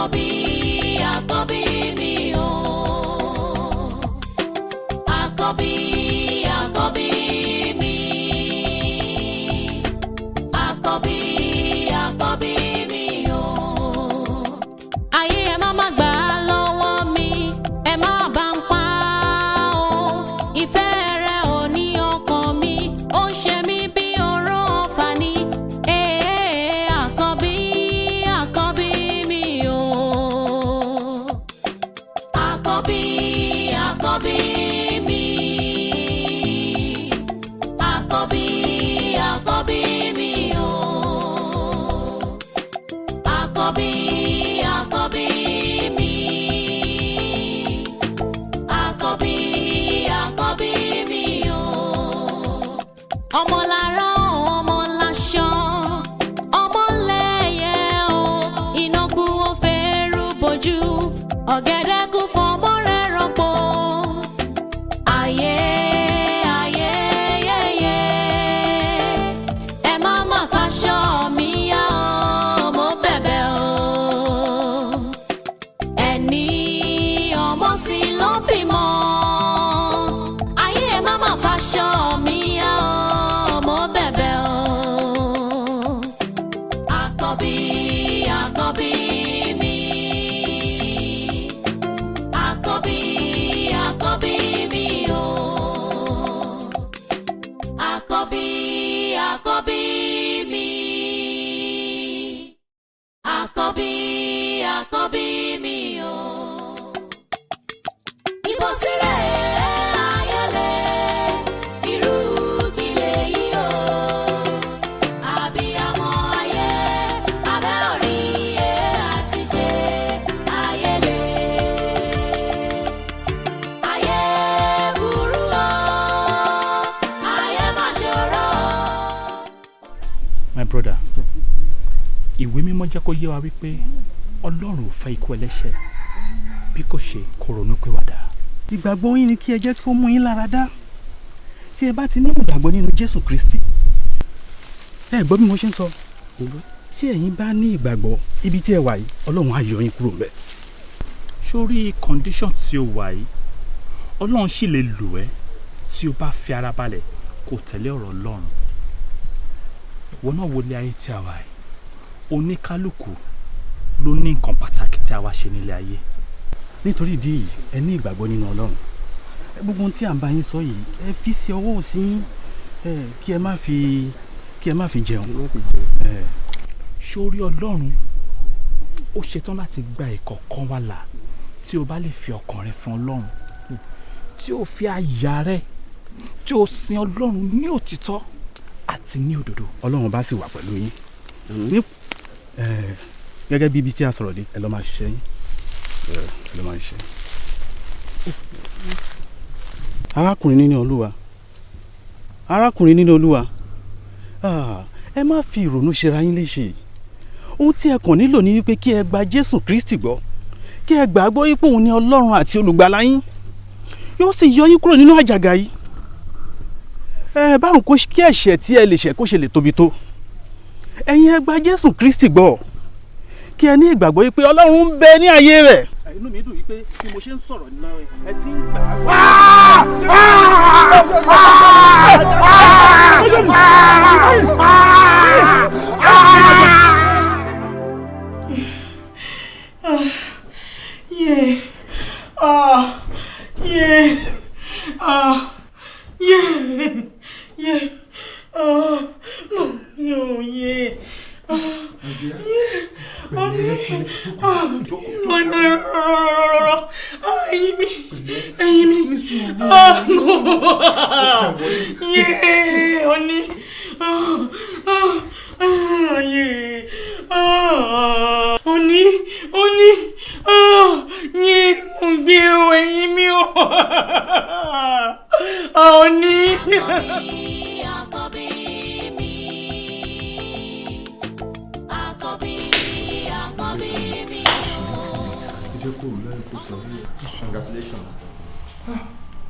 àkọ́bí mi o. Àkọ́bí mi. Àkọ́bí mi o. Ayé ẹ má má gbà á lọ́wọ́ mi, ẹ má bá ń pa o. Ìfẹ́ rẹ ò ní ọkàn mi, ó ń ṣe mí bí oró ọ̀fà ni. Àkọ́bí mi o. Àkọ́bí mi. Àkọ́bí mi o. Àkọ́bí mi. Àkọ́bí mi o. Ọmọ lára ọmọ láṣọ, ọmọ lẹ́yẹ o. Ìnàkú ó fẹ́rù bojú, ọ̀gẹ̀dẹ̀ kú fọmọ rẹ̀ rọ̀pò. Ayé yẹ́yẹ́, ẹ má má faṣọ mi yá o, mo bẹ̀bẹ̀ o. Ẹni ọmọ sí ló bímọ. Ayé ẹ má má faṣọ mi yá o, mo bẹ̀bẹ̀ o. Àkọ́bí mi. Àkọ́bí mi o. Àkọ́bí mi. Àkọ́bí mi o. Ibo sílẹ̀ ayẹlẹ irú kílẹ̀ yìí o. Àbíyamọ ayé abẹ́ orí àti ṣe ayẹlẹ. Ayé burú o, ayé má ṣòro. My brother, ìwé mímọ́ jẹ́ kó yé wa wípé Ọlọ́run ò fẹ́ ikú ẹlẹ́ṣẹ̀ bí kò ṣe kó ronú pìwàdà. Ìgbàgbọ́ yín ni kí ẹ jẹ́ kí ó mú yín lára dá. Tí ẹ bá ti ní ìgbàgbọ́ nínú Jésù Kristi, ẹ gbọ́ bí mo ṣe ń sọ. Tí ẹ̀yin bá ní ìgbàgbọ́ ibi tí ẹ wà yìí, Ọlọ́run á yọ yín kúrò ńbẹ̀. Sórí condition tí o wà yìí, Ọlọ́run sì lè lò ẹ́ tí o bá fi ara balẹ̀ kó tẹ̀lé ọ̀rọ̀ Ọlọ́run. Wọ́n náà wọlé ayé tí a wà yìí, oníkálukú ló ní nǹkan pàtàkì tí a wá ṣe nílé ayé. Nítorí ìdí yìí, ẹ ní ìgbàgbọ́ nínú Ọlọ́run. Gbogbo ohun tí à ń bá yín sọ yìí, ẹ fi sí ọwọ́ òsì yín, kí ẹ má fi jẹun. Sórí Ọlọ́run ó ṣetán láti gba ìkọ̀ọ̀kan wa là tí o bá lè fi ọkàn rẹ fún Ọlọ́run, tí o fi àyà rẹ, tí o sin Ọlọ́run ní òtítọ́ àti ní òdodo. Ọlọ́run bá sì wà pẹ̀lú yín. Gẹ́gẹ́ bí ibi tí a sọ̀rọ̀ dé, ẹ lọ máa ṣiṣẹ́ yín. Ẹ lọ máa ṣiṣẹ́. Arákùnrin nínú Olúwa, ẹ má fi ìrònú ṣera yín léṣe. Ohun tí ẹ kàn nílò ni wípé kí ẹ gba Jésù Kristi gbọ́, kí ẹ gbàgbọ́ wípé òun ni Ọlọ́run àti olùgbàlà yín, yóò sì yọ yín kúrò nínú àjàgà yìí. Báwọn kí ẹ̀ṣẹ̀ tí ẹ lè ṣẹ̀ kó ṣe lè tóbi tó, ẹ̀yin ẹ gba Jésù Kristi gbọ́, kí ẹ ní ìgbàgbọ́ wípé Ọlọ́run ń bẹ ní ayé rẹ̀. Inú mi dùn wípé bí mo ṣe ń sọ̀rọ̀ nínú ẹ ti ń gbà.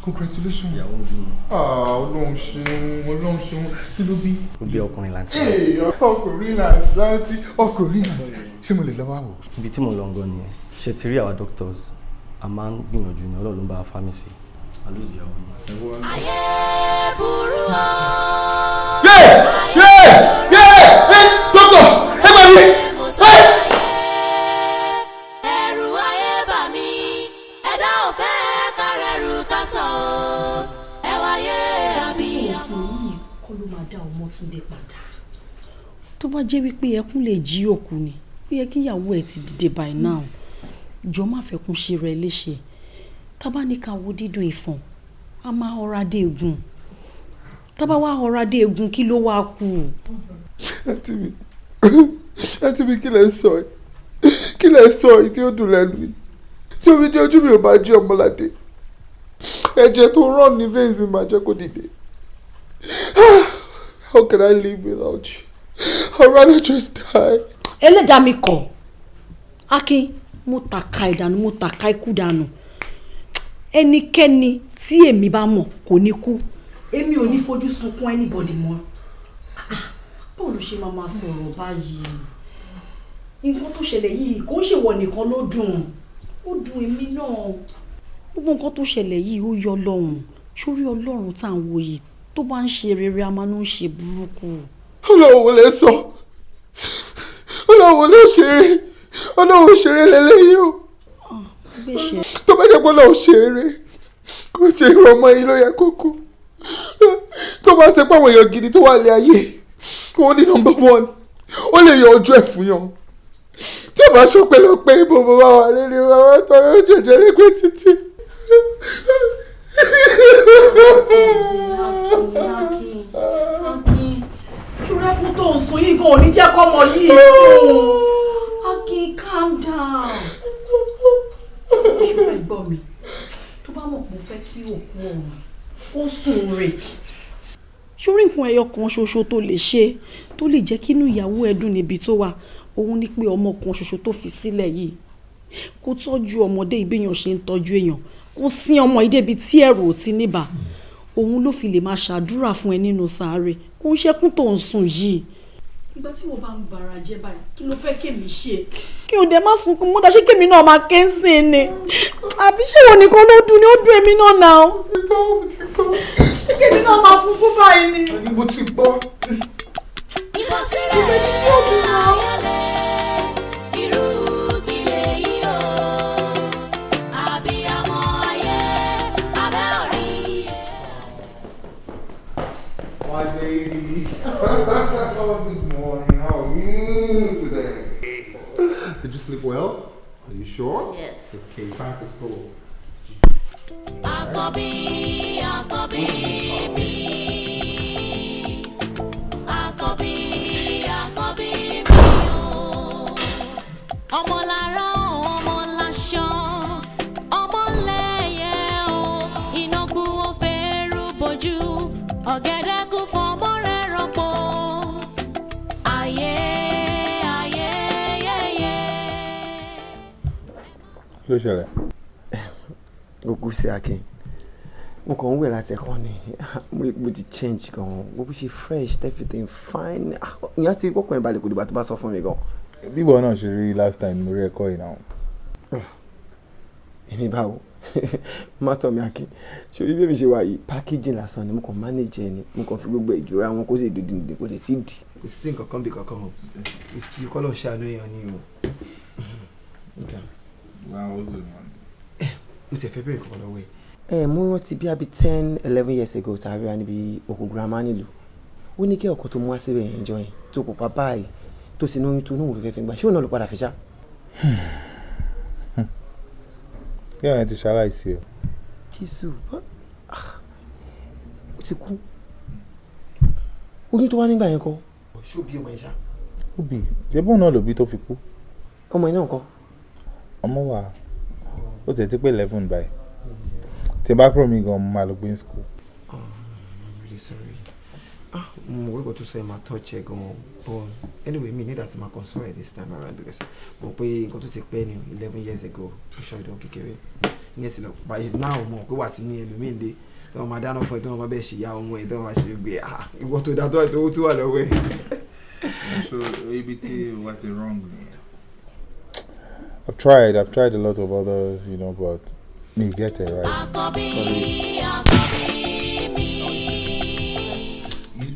Congratulations. Ọlọ́run ṣeun kí ló bí. ó bí ọkùnrin láǹtí. ọkùnrin láǹtí ṣé mo lè lọ wá wò. ibi tí mo lọ gan nìyẹn ṣe ti rí àwa doctors a máa ń gbìyànjú ní Ọlọ́run bá pharmacy. ayé burú o. dókítà ẹ gbà mí. ẹ̀rù ayé bà mí ẹ̀dá ò fẹ́ kárẹ̀rù ká sọ ẹ wáyé àbíyàmọ́. yìí kọ́ ló máa dá ọmọ Túndé padà. tó bá jẹ́ wípé ẹkún lè jí òkú ni ó yẹ kí ìyàwó ẹ̀ ti dìde by now jọ má fẹ́ kún ṣe rẹ̀ léṣe tábà ní ká wo dídùn ìfọ̀n a máa ọ̀rá dé egun tábà wá ọ̀rá dé egun kí ló wá kù. àǹtí mi kí lẹ sọ yìí tí ó dùn lẹ́nu yìí tí omi jẹ́ ojú mi ò bá jí Ọmọládé ẹ̀jẹ̀ tó rán ní veins mi máa jẹ́ kó dìde. How can I live without you? I'd rather just die. ẹlẹ́dàá mi kọ̀ Akin mo tàka ìdànù mo tàka ikú dànù ẹnikẹ́ni tí èmi bá mọ̀ kò ní kú èmi ò ní fojú sunkún anybody mọ́. báwo ló ṣe máa sọ̀rọ̀ báyìí nǹkan tó ṣẹlẹ̀ yìí kò ń ṣèwọ nìkan ló dùn ó dùn èmi náà gbogbo nǹkan tó ṣẹlẹ̀ yìí ó yọ Ọlọ́run sórí Ọlọ́run tá à ń wo yìí tó bá ń ṣe rere a máa ń ṣe burúkú. Ọlọ́run wo lè sọ Ọlọ́run wo lè ṣeré Ọlọ́run ṣeré lélẹ́yìí o tó bá jẹ́ pé Ọlọ́run ṣeré kò ṣe irú ọmọ yìí ló yẹ kó kú tó bá ṣe pé àwọn èèyàn gidi tó wà lé ayé òun ní number one ó lè yọ ojú ẹ̀ fún yàn tí ó bá ṣọpẹ́ lọ pé ibo bàbá wà lẹ́ni bàbá tọrọ jẹjẹ lẹ́gbẹ̀ẹ́ títí. Akin ṣúrẹ́kù tó ń sun yìí gan ò ní jẹ́ kọ́mọ yìí sùn. Akin calm down. ṣùgbọ́n ẹ̀gbọ́n mi tó bá mọ̀ pé ó fẹ́ kí òkú ọ̀run ó sùn rè. sórí nǹkan ẹyọ kan ṣoṣo tó lè ṣe tó lè jẹ́ kínú ìyàwó ẹ̀ dùn níbi tó wà òun ni pé ọmọ kan ṣoṣo tó fi sílẹ̀ yìí kó tọ́jú ọmọdé ìbéèyàn ṣe ń tọ́jú èèyàn kó sin ọmọ yìí débi tí ẹ̀rù ò ti níbà òun ló fi lè máa ṣàdúrà fún ẹ nínú sàárè kó ń ṣẹ́kún tó ń sùn yìí. ìgbà tí mo bá ń bara jẹ́ báyìí kí ló fẹ́ kémi ṣe. kí o dẹ̀ má sunkún mọ́dá ṣé kémi náà máa ké ń sìn ni àbí ṣé ìwọ nìkan ló dùn ni ó dùn èmi náà náà. ṣé kémi náà máa sunkún báyìí ni. mo ti gbọ́. ìbọ̀sílẹ̀ ayẹlẹ̀ irú kílé yìí o àbíyamọ ayé abẹ́ orí ẹ̀. My baby. Good morning. How are you today? Did you sleep well? Are you sure? Yes. Okay, time to school. Àkọ́bí mi. Àkọ́bí mi o. Ọmọ lára ọmọ láṣọ, ọmọ lẹ́yẹ o. Iná kú ó fẹ́rù bojú, ọ̀gẹ̀dẹ̀ kú fọmọ rẹ̀ rọ́pò. Ayé yẹ́yẹ́. Kí ló ṣẹlẹ̀? Gbogbo sí Akin mo kàn ń wẹ̀ láti ẹ̀kọ́ ni mo ti change gan gbogbo ṣe fresh everything fine ìyá ti kọ́kọ́ ẹ̀ balẹ̀ kò dìgbà tó bá sọ fún mi gan. Bíbọ̀ náà ṣe rí last time mo rí ẹ̀kọ́ yìí náà. èmi báwo má tọ́ mi Akin ṣé orí bébí ṣe wà yìí packaging lásán ni mo kàn manage ẹ ni mo kàn fi gbogbo ìjọra wọn kó sì dòdì nìdí kó lè ti dì. kò sí nǹkan kan bí kankan o kò sí kọ́lọ̀ ṣàánú èèyàn ni o. mo ti fẹ́ bẹ̀rẹ̀ kankan lọ́wọ́ ẹ̀. mo rántí bí abi 10-11 years ago tàbí wá níbi òkú girama nílùú ó ní kí ọkọ tó mú wá síbẹ̀ yẹn jọ yẹn tó kópa báyìí tó sì lóyún tó níwò fífẹ́ fi gbà ṣé òun náà ló padà fi ṣá. Kí ọ̀rẹ́ ti ṣaláìsí o. Jésù ó ti kú oyún tó wá nígbà yẹn kọ́ ṣó bí ọmọ yẹn ṣá. Ó bì ṣé bóun náà ló bí tó fi kú. ọmọ yẹn náà kọ́. Ọmọ wa ó tẹ̀ tí pé 11 báyìí tí bá kúrò mi gan mo máa lọ gbé ní school. I'm really sorry. Mo wíwọ tó sọ ẹ máa touch ẹ gan but anyway mi ní láti máa console ẹ this time around because mo pé nǹkan tó ti pẹ́ ní 11 years ago tó ṣàìdán kékeré ìyẹn ti lọ báyìí náà mọ̀ pé wà á ti ní ẹlòmíín dé tí wọ́n máa dáná fún ẹ tí wọ́n bá bẹ́ẹ̀ ṣe ìyá ọmọ ẹ tí wọ́n máa ṣe gbé ìwọ tó dá tó àti owó tó wà lọ́wọ́ ẹ. So ibi tí what is wrong nìyẹn. I've tried a lot of others, but me get it right.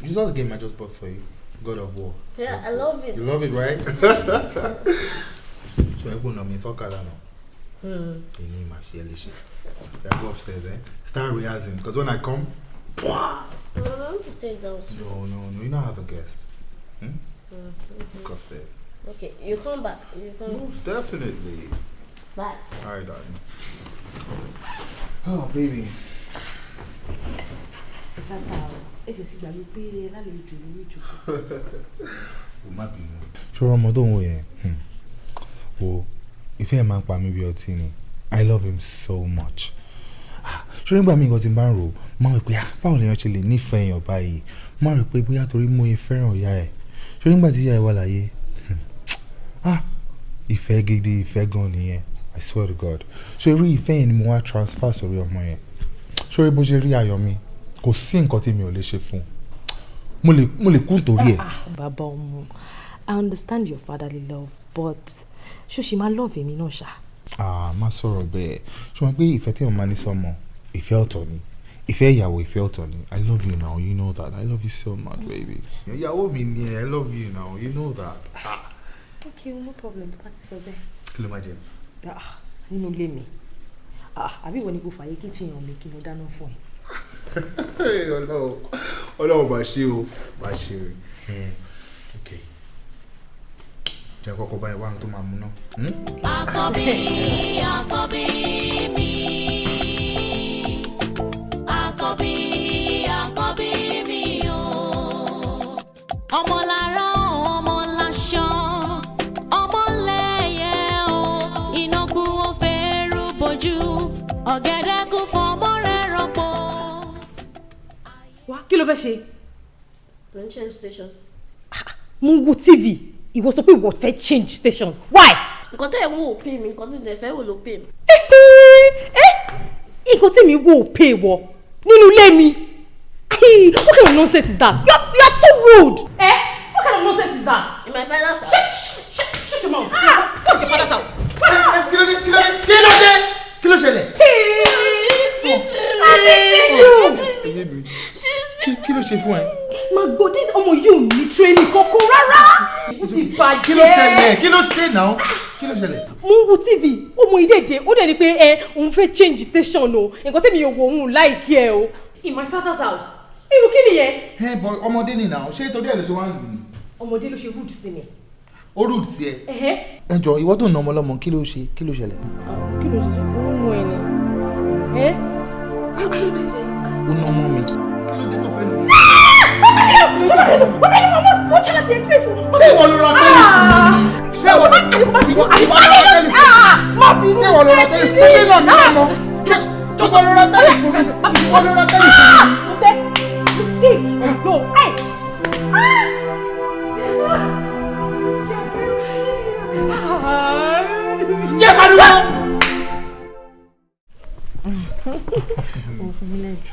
You saw the game I just bought for you, God of War. Yeah, I love it. You love it, right? So I go now, me soccer now. You need my share. I go upstairs, start rehearsing, because when I come, I want to stay downstairs. No, you don't have a guest. Go upstairs. Okay, you come back. Most definitely. Bye. Alright, darling. Oh, baby. Ṣé ọmọ tó ń wò yẹn? Wo ìfẹ́ máa ń pa mí bí ọtí ni. I love him so much. Ṣé nígbà míì nǹkan tí n bá ń rò máa ń rò pé báwo lèèyàn ṣe lè nífẹ̀ẹ́ èèyàn báyìí? Máa rò pé bóyá torí mo fẹ́ràn ìyá ẹ̀. Ṣé nígbà tí ìyá ẹ̀ wà láyé? Ìfẹ́ gidi ìfẹ́ gan nìyẹn. I swear to God. Ṣé rí ìfẹ́ yẹn ni mo wá transfer sórí ọmọ yẹn? Ṣé bó ṣe rí ayọ̀ mi? Kò sí nǹkan tí mi ò lè ṣe fún. Mo lè kú nítorí ẹ̀. Bàbá ọmọ, I understand your fatherly love, but ṣó ṣe máa love èmi náà ṣá? Má sọ̀rọ̀ bẹ́ẹ̀. Ṣé wọ́n pé ìfẹ́ tí wọ́n máa ní sọ́mọ, ìfẹ́ ọ̀tọ̀ ni. Ìfẹ́ ìyàwó ìfẹ́ ọ̀tọ̀ ni. I love you now, you know that. I love you so much, baby. Ìyàwó mi ni I love you now, you know that. Okay, no problem. Bàbá ti sọ bẹ́ẹ̀. Kí ló máa jẹ? Nínú ilé mi. Àbí ìwọ ni kò fààyè kitchen hàn mi kí mo dáná fún ẹ. Ọlọ́run bá ṣe o, bá ṣe o. Okay. Jẹ́ kọ́kọ́ báyìí wá tó máa mú náà. Àkọ́bí mi. Àkọ́bí mi o. Ọmọ lára ọmọ láṣọ. Ọmọ lẹ́yẹ o. Ìnàkú ó fẹ́rù bojú. Ọ̀gẹ̀dẹ̀ kú fọmọ rẹ̀ rọ̀pọ̀. Wá, kí ló fẹ́ ṣe? Mo ń change station. Mo wo TV. Ìwọ sọ pé ìwọ fẹ́ change station. Why? Nǹkan tẹ́ ẹ̀ wò ó pè mí, nǹkan tí ìdẹ̀ fẹ́ wò ló pè mí. Nǹkan tí mi wò ó pè wọ nínú ilé mi. What kind of nonsense is that? You are too rude. What kind of nonsense is that? In my father's house. Shut your mouth. What's your father's house? Kí ló ṣẹlẹ̀? She's beating me. She's beating me. Kí ló ṣe fún ẹ? Máa gbọ́ dé ọmọ yìí ò ní training kankan rárá. Ó ti bàjẹ́. Kí ló ṣẹlẹ̀? Kí ló ṣe náà? Kí ló ṣẹlẹ̀? Mo ń wo TV, ọmọ ìdèdè, ó dẹ̀ ní pé òun fẹ́ change station o. Nǹkan tẹ́mi yóò wo òun láìkí ẹ o. In my father's house. Irú kí nìyẹn? Bọ̀ ọmọdé ni náà, ṣé torí ẹ̀ ló ṣe wá ń lù ní? Ọmọdé ló ṣe rude sí mi. Ó rude sí ẹ. Ẹ jọ̀ọ́ ìwọ tó ń na ọmọ lọ́mọ kí ló ṣẹlẹ̀? Kí ló ṣe? Ó ń mú ẹni. Kí ló ṣe? Ó ná ọmọ mi. Kí ló dé tó fẹ́ nù mí? Bàbá ni mo jẹ́ láti explain fún. Ṣé ìwọ ló ra tẹ́lẹ̀ fún mi? Ṣé ìwọ ló ra tẹ́lẹ̀ fún mi? Má bínú. Ṣé ìwọ ló ra tẹ́lẹ̀ fún mi? Ṣé ìwọ ló ra tẹ́lẹ̀ fún mi? Ìwọ ló ra tẹ́lẹ̀ fún mi? Ìwọ ló ra tẹ́lẹ̀ fún mi? No, hey! Yẹ pariwo!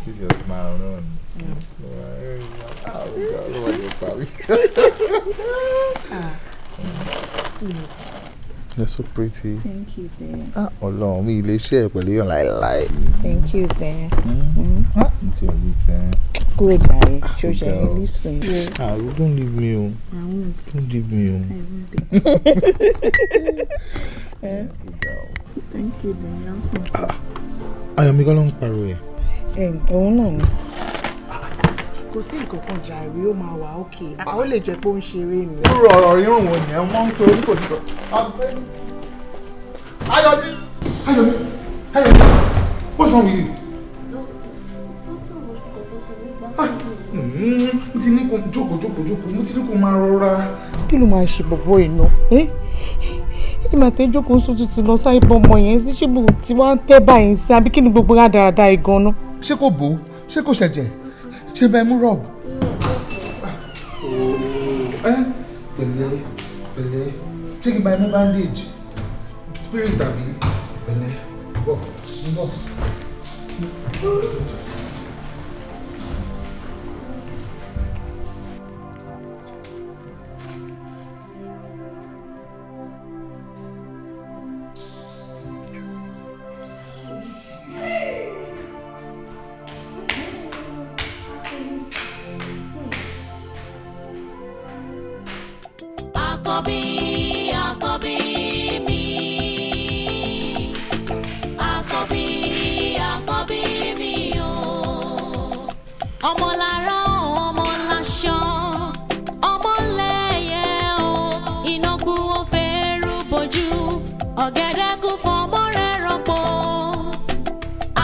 Keep your smile on. You're so pretty. Thank you, dear. Ọlọ́run mi ilé iṣẹ́ pẹ̀lú yàn láìláì. Thank you, dear. It's your lips, Good, Daddy. Show your lips and you. Don't leave me, I won't. Don't leave me, I won't. Thank you, dear. Ayọ̀mí kọ́ ló ń pariwo yẹn. Òun náà ni. Kò sí nǹkan kan jàre, ó máa wà ókè. Ó lè jẹ́ pé ó ń ṣeré ni. Ó rọ ọ̀rọ̀ rírùn wò yẹn, wọ́n ń tó orí kò sí lọ. Ayọ̀mí! What's wrong with you? No, it's not too much because Mo ti ní kó jókòó, mo ti ní kó máa rọra. Kí ló máa ń ṣe bọ̀bọ̀ iná? Ìgbà tí jókòó sótú ti lọ sáyé bọ́mọ yẹn sí ṣé gbogbo tí wọ́n ń tẹ́ báyìí sí àbí kí ni gbogbo rádaràda ìgan náà? Ṣé kò bò ó? Ṣé kò ṣẹ̀jẹ̀? Ṣé bẹ́ẹ̀ mú rọ̀bù? Pẹ̀lẹ́. Ṣé kí n bá ẹ mú bandage? Spirit àbí? Pẹ̀lẹ́. Àkọ́bí, àkọ́bí mi. Àkọ́bí, àkọ́bí mi o. Ọmọ lára ọmọ láṣọ. Ọmọ lẹ́yẹ o. Ìnàkú ó fẹ́rù bojú. Ọ̀gẹ̀dẹ̀ kú fọmọ rẹ̀ rọ́pò.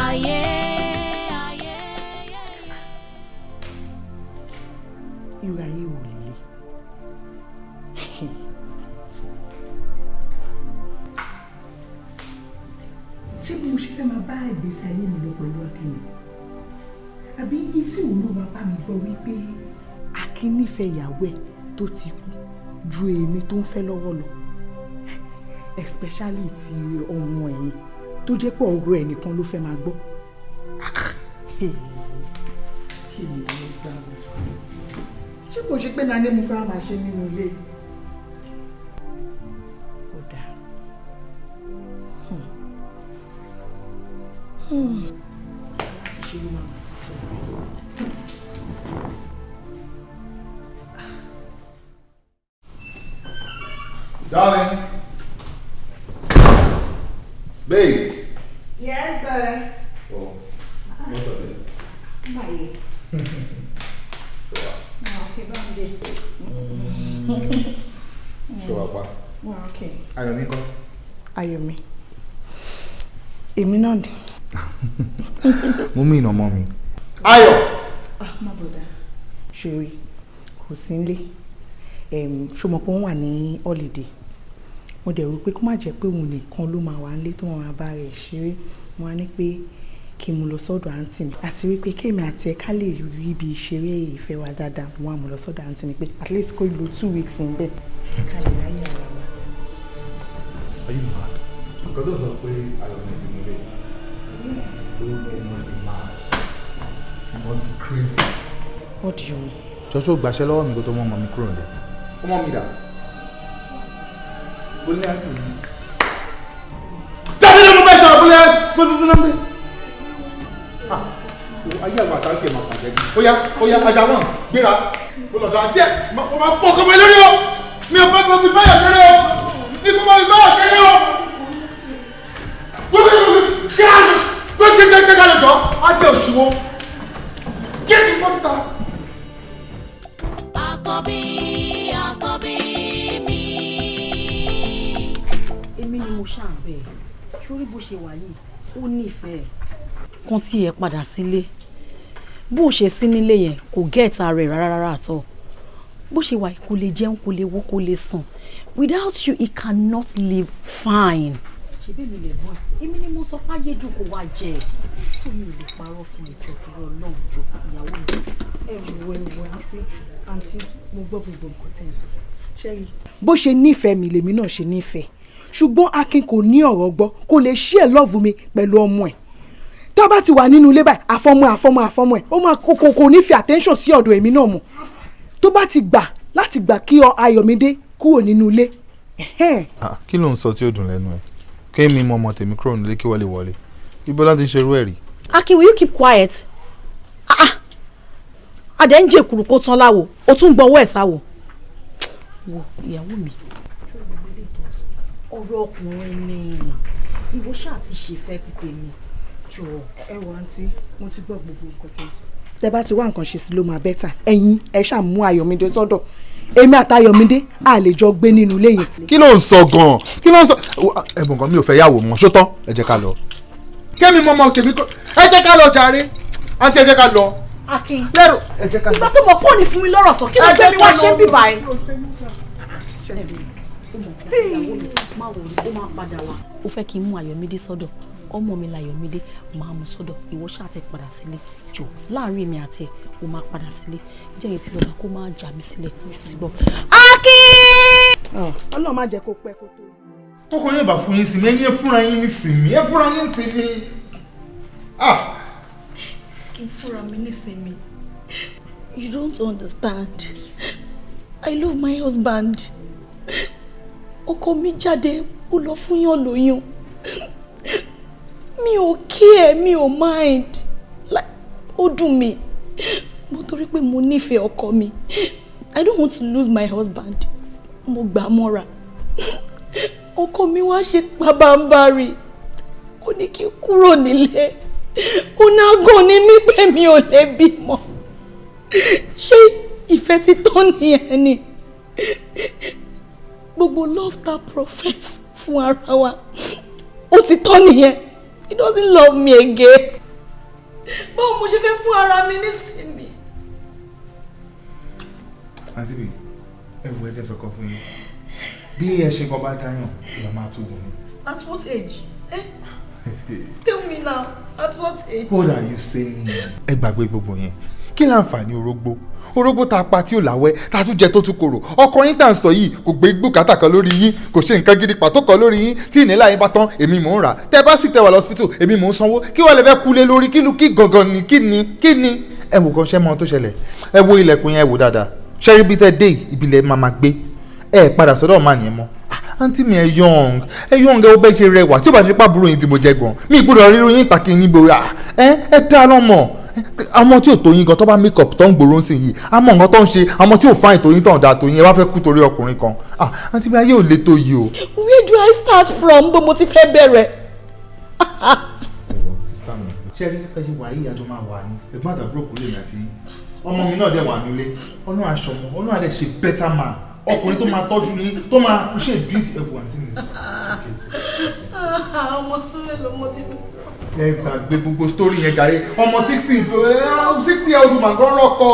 Ayé, ayé, ayé. irú ayé wò lélẹ̀. ṣé bí mo ṣe fẹ́ máa bá ìgbésí ayé mi lọ pẹ̀lú Akin ni àbí ní tí òun náà máa bá mi gbọ́ wípé Akin nífẹ̀ẹ́ ìyàwó ẹ̀ tó ti kú ju èmi tó ń fẹ́ lọ́wọ́ lọ especially ti ọmọ ẹ̀yìn tó jẹ́ pé ọ̀rọ̀ ẹ̀ nìkan ló fẹ́ máa gbọ́. ṣé kò ṣe pé nani mo fẹ́ máa ṣe nínú ilé yìí. Darling. Babe. Yes, sir. Oh, what's up there? Bye. Okay, bye. Show up. Okay. Ayọ̀mí kọ́. Ayọ̀mí. Èmi náà ni. Mo mí ìnà mi. Ayọ̀. Má bọ̀dá. Ṣòrí, kò sí nílé. Ṣùgbọ́n pé wọ́n wà ní holiday. Mo dẹ̀ rò pé kó má jẹ́ pé òun nìkan ló máa wà nílé tó máa bá rẹ̀ ṣeré. Mo wá ní pé kí n mú lọ sọ́dọ̀ àǹtí mi. Àti wípé kéèmí àti ẹ̀ka lè rí ibi ìṣeré ìfẹ́ wa dáadáa. Mo wá mú lọ sọ́dọ̀ àǹtí mi pé at least kó lo 2 weeks ń bẹ̀. Ká lè ráyè ara wa. Are you mad? Nǹkan tó sọ pé Ayọ̀mí sí nílé. You must be mad. You must be crazy. What do you mean? Ṣọ́ṣọ́ gbàṣẹ́ lọ́wọ́ mi kó tó mọ́ ọmọ mi kúrò nílé. Ọmọ mi dà. Bólú àti mi. Tẹ́lẹ̀ ló mú bẹ́ẹ̀ sọ̀rọ̀ bólú àti mi. Ayé àwọn àtàkì ẹ̀ máa pàjẹ́ bí. Ó yá ajá wọn gbéra. Bólọ̀dọ̀ àti ẹ̀ mo máa fọ́ ọkọ̀ mi lórí o. Mi ò fẹ́ gbọ́ mi báyọ̀ ṣeré o. Mi kò mọ mi báyọ̀ ṣeré o. Jẹ́ ká lọ jọ àti òṣìwò. Kí ni mo sọ? Àkọ́bí, àkọ́bí mi. Èmi ni mo ṣàǹbẹ̀ sórí bó ṣe wà yìí ó nífẹ̀ẹ́. Kan tí ẹ padà sílé bó ṣe sí nílé yẹn kò gẹ́ẹ̀ta rẹ̀ rárá àtọ̀. Bó ṣe wà kò lè jẹun kò lè wó kò lè sùn. Without you he cannot live fine. Ṣebí mi lè mọ̀ èmi ni mo sọ pé ayédùn kò wá jẹ tó mi ò lè parọ́ fún ìjọ tó rọ Ọlọ́run jọ ìyàwó mi. Ẹ̀wọ̀ àǹtí mo gbọ́ gbogbo nǹkan tẹ́ ẹ sọ. Ṣẹ́rí. Bó ṣe nífẹ̀ẹ́ mi lèmi náà ṣe nífẹ̀ẹ́ ṣùgbọ́n Akin kò ní ọ̀rọ̀ gbọ́ kò lè ṣí ẹ̀ lọ́ọ̀fù mi pẹ̀lú ọmọ ẹ̀ tó bá ti wà nínú ilé báyìí àfọmọ́ ẹ̀ ó máa kò ní fi attention sí ọ̀dọ̀ èmi náà mọ̀ tó bá ti gbà láti gbà kí Ayọ̀mídé kúrò nínú ilé. Kí ló ń sọ tí ó dùn lẹ́nu ẹ̀ kémi mọ ọmọ tèmi kúrò nílé kí wọ́n lè wọlé ibo láti ṣerú ẹ̀ rí. Akin, will you keep quiet? Adé ń jẹ́ kúrú kó tán láwo ó tún gbọ́ owó ẹ̀ sáwo. Wo ìyàwó mi. Ọ̀rọ̀ ọkùnrin ni ìwọ ṣáà ti ṣèfẹ́ ti tèmi jọ. Ẹ wọ àǹtí mo ti gbọ́ gbogbo nǹkan tẹ́ ẹ sọ. Tẹ́ bá ti wá nǹkan ṣe sí ló máa bẹ́tà ẹ̀yin ẹ ṣáà mú Ayọ̀mídé sọ́dọ̀ èmi àti Ayọ̀mídé a lè jọ gbé nínú ilé yẹn. Kí ló ń sọ gan-an kí ló ń sọ ẹ̀bùn kan mi ò fẹ́ yàwó mọ́ ṣótán ẹ jẹ́ ká lọ. Kémi mọ́ ọmọ tèmi kọ́ ẹ jẹ́ ká lọ jàre àǹtí ẹ jẹ́ ká lọ. Akin lẹ́rù ẹ jẹ́ ká lọ. ìgbà tó mọ̀ pọ́ọ̀nì fún mi lọ́rọ̀ sọ kí ló gbé mi wá ṣe ń bíbá ẹ. Má wò ó máa padà wá. Ó fẹ́ kí n mú Ayọ̀mídé sọ́dọ̀ ọmọ mi l'Ayọ̀mídé máa mú sọ́dọ̀ ìwọ ṣáà ti padà sílé jọ láàrin mi àti ẹ̀ ó máa padà sílé jẹ́ yẹn ti lọ́ba kó máa jà mí sílẹ̀ ojú ti gbọ́. Akin. Ọlọ́run má jẹ́ kó pẹ́ kó tó. tọkọ yẹn bá fún yín sinmi ẹ̀yin fúnra yín ní sinmi ẹ fúnra yín sinmi. kí n fúnra mi ní sinmi. You don't understand. I love my husband. Ọkọ mi jáde ó lọ fún yàn lóyún. Mi ò care, mi ò mind. Like, ó dùn mí. Mo torí pé mo nífẹ̀ẹ́ ọkọ mi. I don't want to lose my husband. Mo gbà mọ́ra. Ọkọ mi wá ṣe pabambarì. Ó ní kí n kúrò nílé. Ó nágàn ní mí pé mi ò lè bímọ. Ṣé ìfẹ́ ti tán nìyẹn ni? Gbogbo love ta profess fún ara wa. Ó ti tán nìyẹn. He doesn't love me again. Báwo mo ṣe fẹ́ fún ara mi nísìnyí? àǹtí mi ẹ̀wù ẹ̀jẹ̀ sọ̀kan fún yín bí ẹ ṣe kan bá dáyàn ìyá máa tó gùn ni. At what age? Tell me now, at what age? What are you saying? ẹ gbàgbé gbogbo yẹn kí láǹfààní orógbó tá a pa tí ò láwẹ́ tá a tún jẹ tó tún korò ọkọ yín tá à ń sọ yìí kò gbé bùkátà kan lórí yín kò ṣe nǹkan gidi pàtó kan lórí yín tí ìnílá yín bá tán èmi mò ń rà tẹ́ bá sì tẹ́ wà lọ́sípítù èmi mò ń sanwó kí wọ́n lè fẹ́ kulé lórí kí gangan ni kí ni ẹ wò kan ṣẹ́ mọ́ tó ṣẹlẹ̀ ẹ wo ilẹ̀kùn yẹn ẹ wò dáadáa ṣẹ́rí bí tẹ́ dé ìbílẹ̀ máa gbé ẹ padà sọ́dọ̀ ọ̀ma nìyẹn mọ́ àǹtí mi ẹ young ẹ ó bẹ́ẹ̀ ṣe rẹwà tí ó bá ṣe pàbúrò yín tí mo jẹ gan mi ìgbọ́dọ̀ ríro yín tàkì níbo ẹ dá lọ́mọ àwọn tí ò tó yín gan tó bá make up tó ń gbòòrò sí yìí àmọ́ nǹkan tó ń ṣe àwọn tí ò fáìn tó yín tó ń da tó yín ẹ wá fẹ́ kú torí ọkùnrin kan àǹtí mi ayé ò le tó yìí o. Where do I start from bó mo ti fẹ́ bẹ̀rẹ̀? ṣé rí ẹ ṣe wà yìí àjọ máa wà ní ẹ̀gbọ́n àtàbúrò kò lè yàn àti ọmọ mi náà dẹ̀ wà nílé ọ̀nà aṣọ mọ́ ọ̀nà àdẹ̀ ṣe better man ọkùnrin tó máa tọ́jú yín tó máa appreciate beauty ẹ̀bùn àǹtí mi. ọmọ tó lè lọ́mọ tí mi. ẹ gbàgbé gbogbo story yẹn jàre ọmọ 60 year old man gan rọkọ.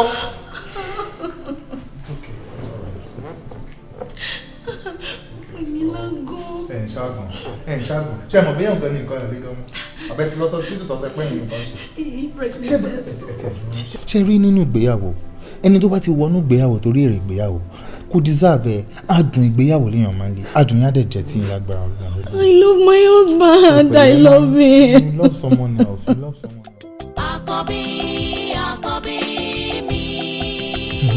ẹ ń ṣàgùn ṣe mọ̀ bẹ́ẹ̀ nǹkan ní nǹkan ìrìn gan mọ́ àbẹ́ ti lọ́sọ̀ títù tọ́sẹ̀ pé ẹ̀yìn nǹkan ṣe. ṣé rí nínú ìgbéyàwó ẹni tó bá ti wọnú ìgbéyàwó torí èrè ìgbéyàwó kò deserve ẹ adùn ìgbéyàwó léèyàn máa ń lé adùn yá dẹ̀ jẹ́ tí ń lágbára ọ̀gá. I love my husband. I love him. You love someone else. You love someone else. Àkọ́bí mi.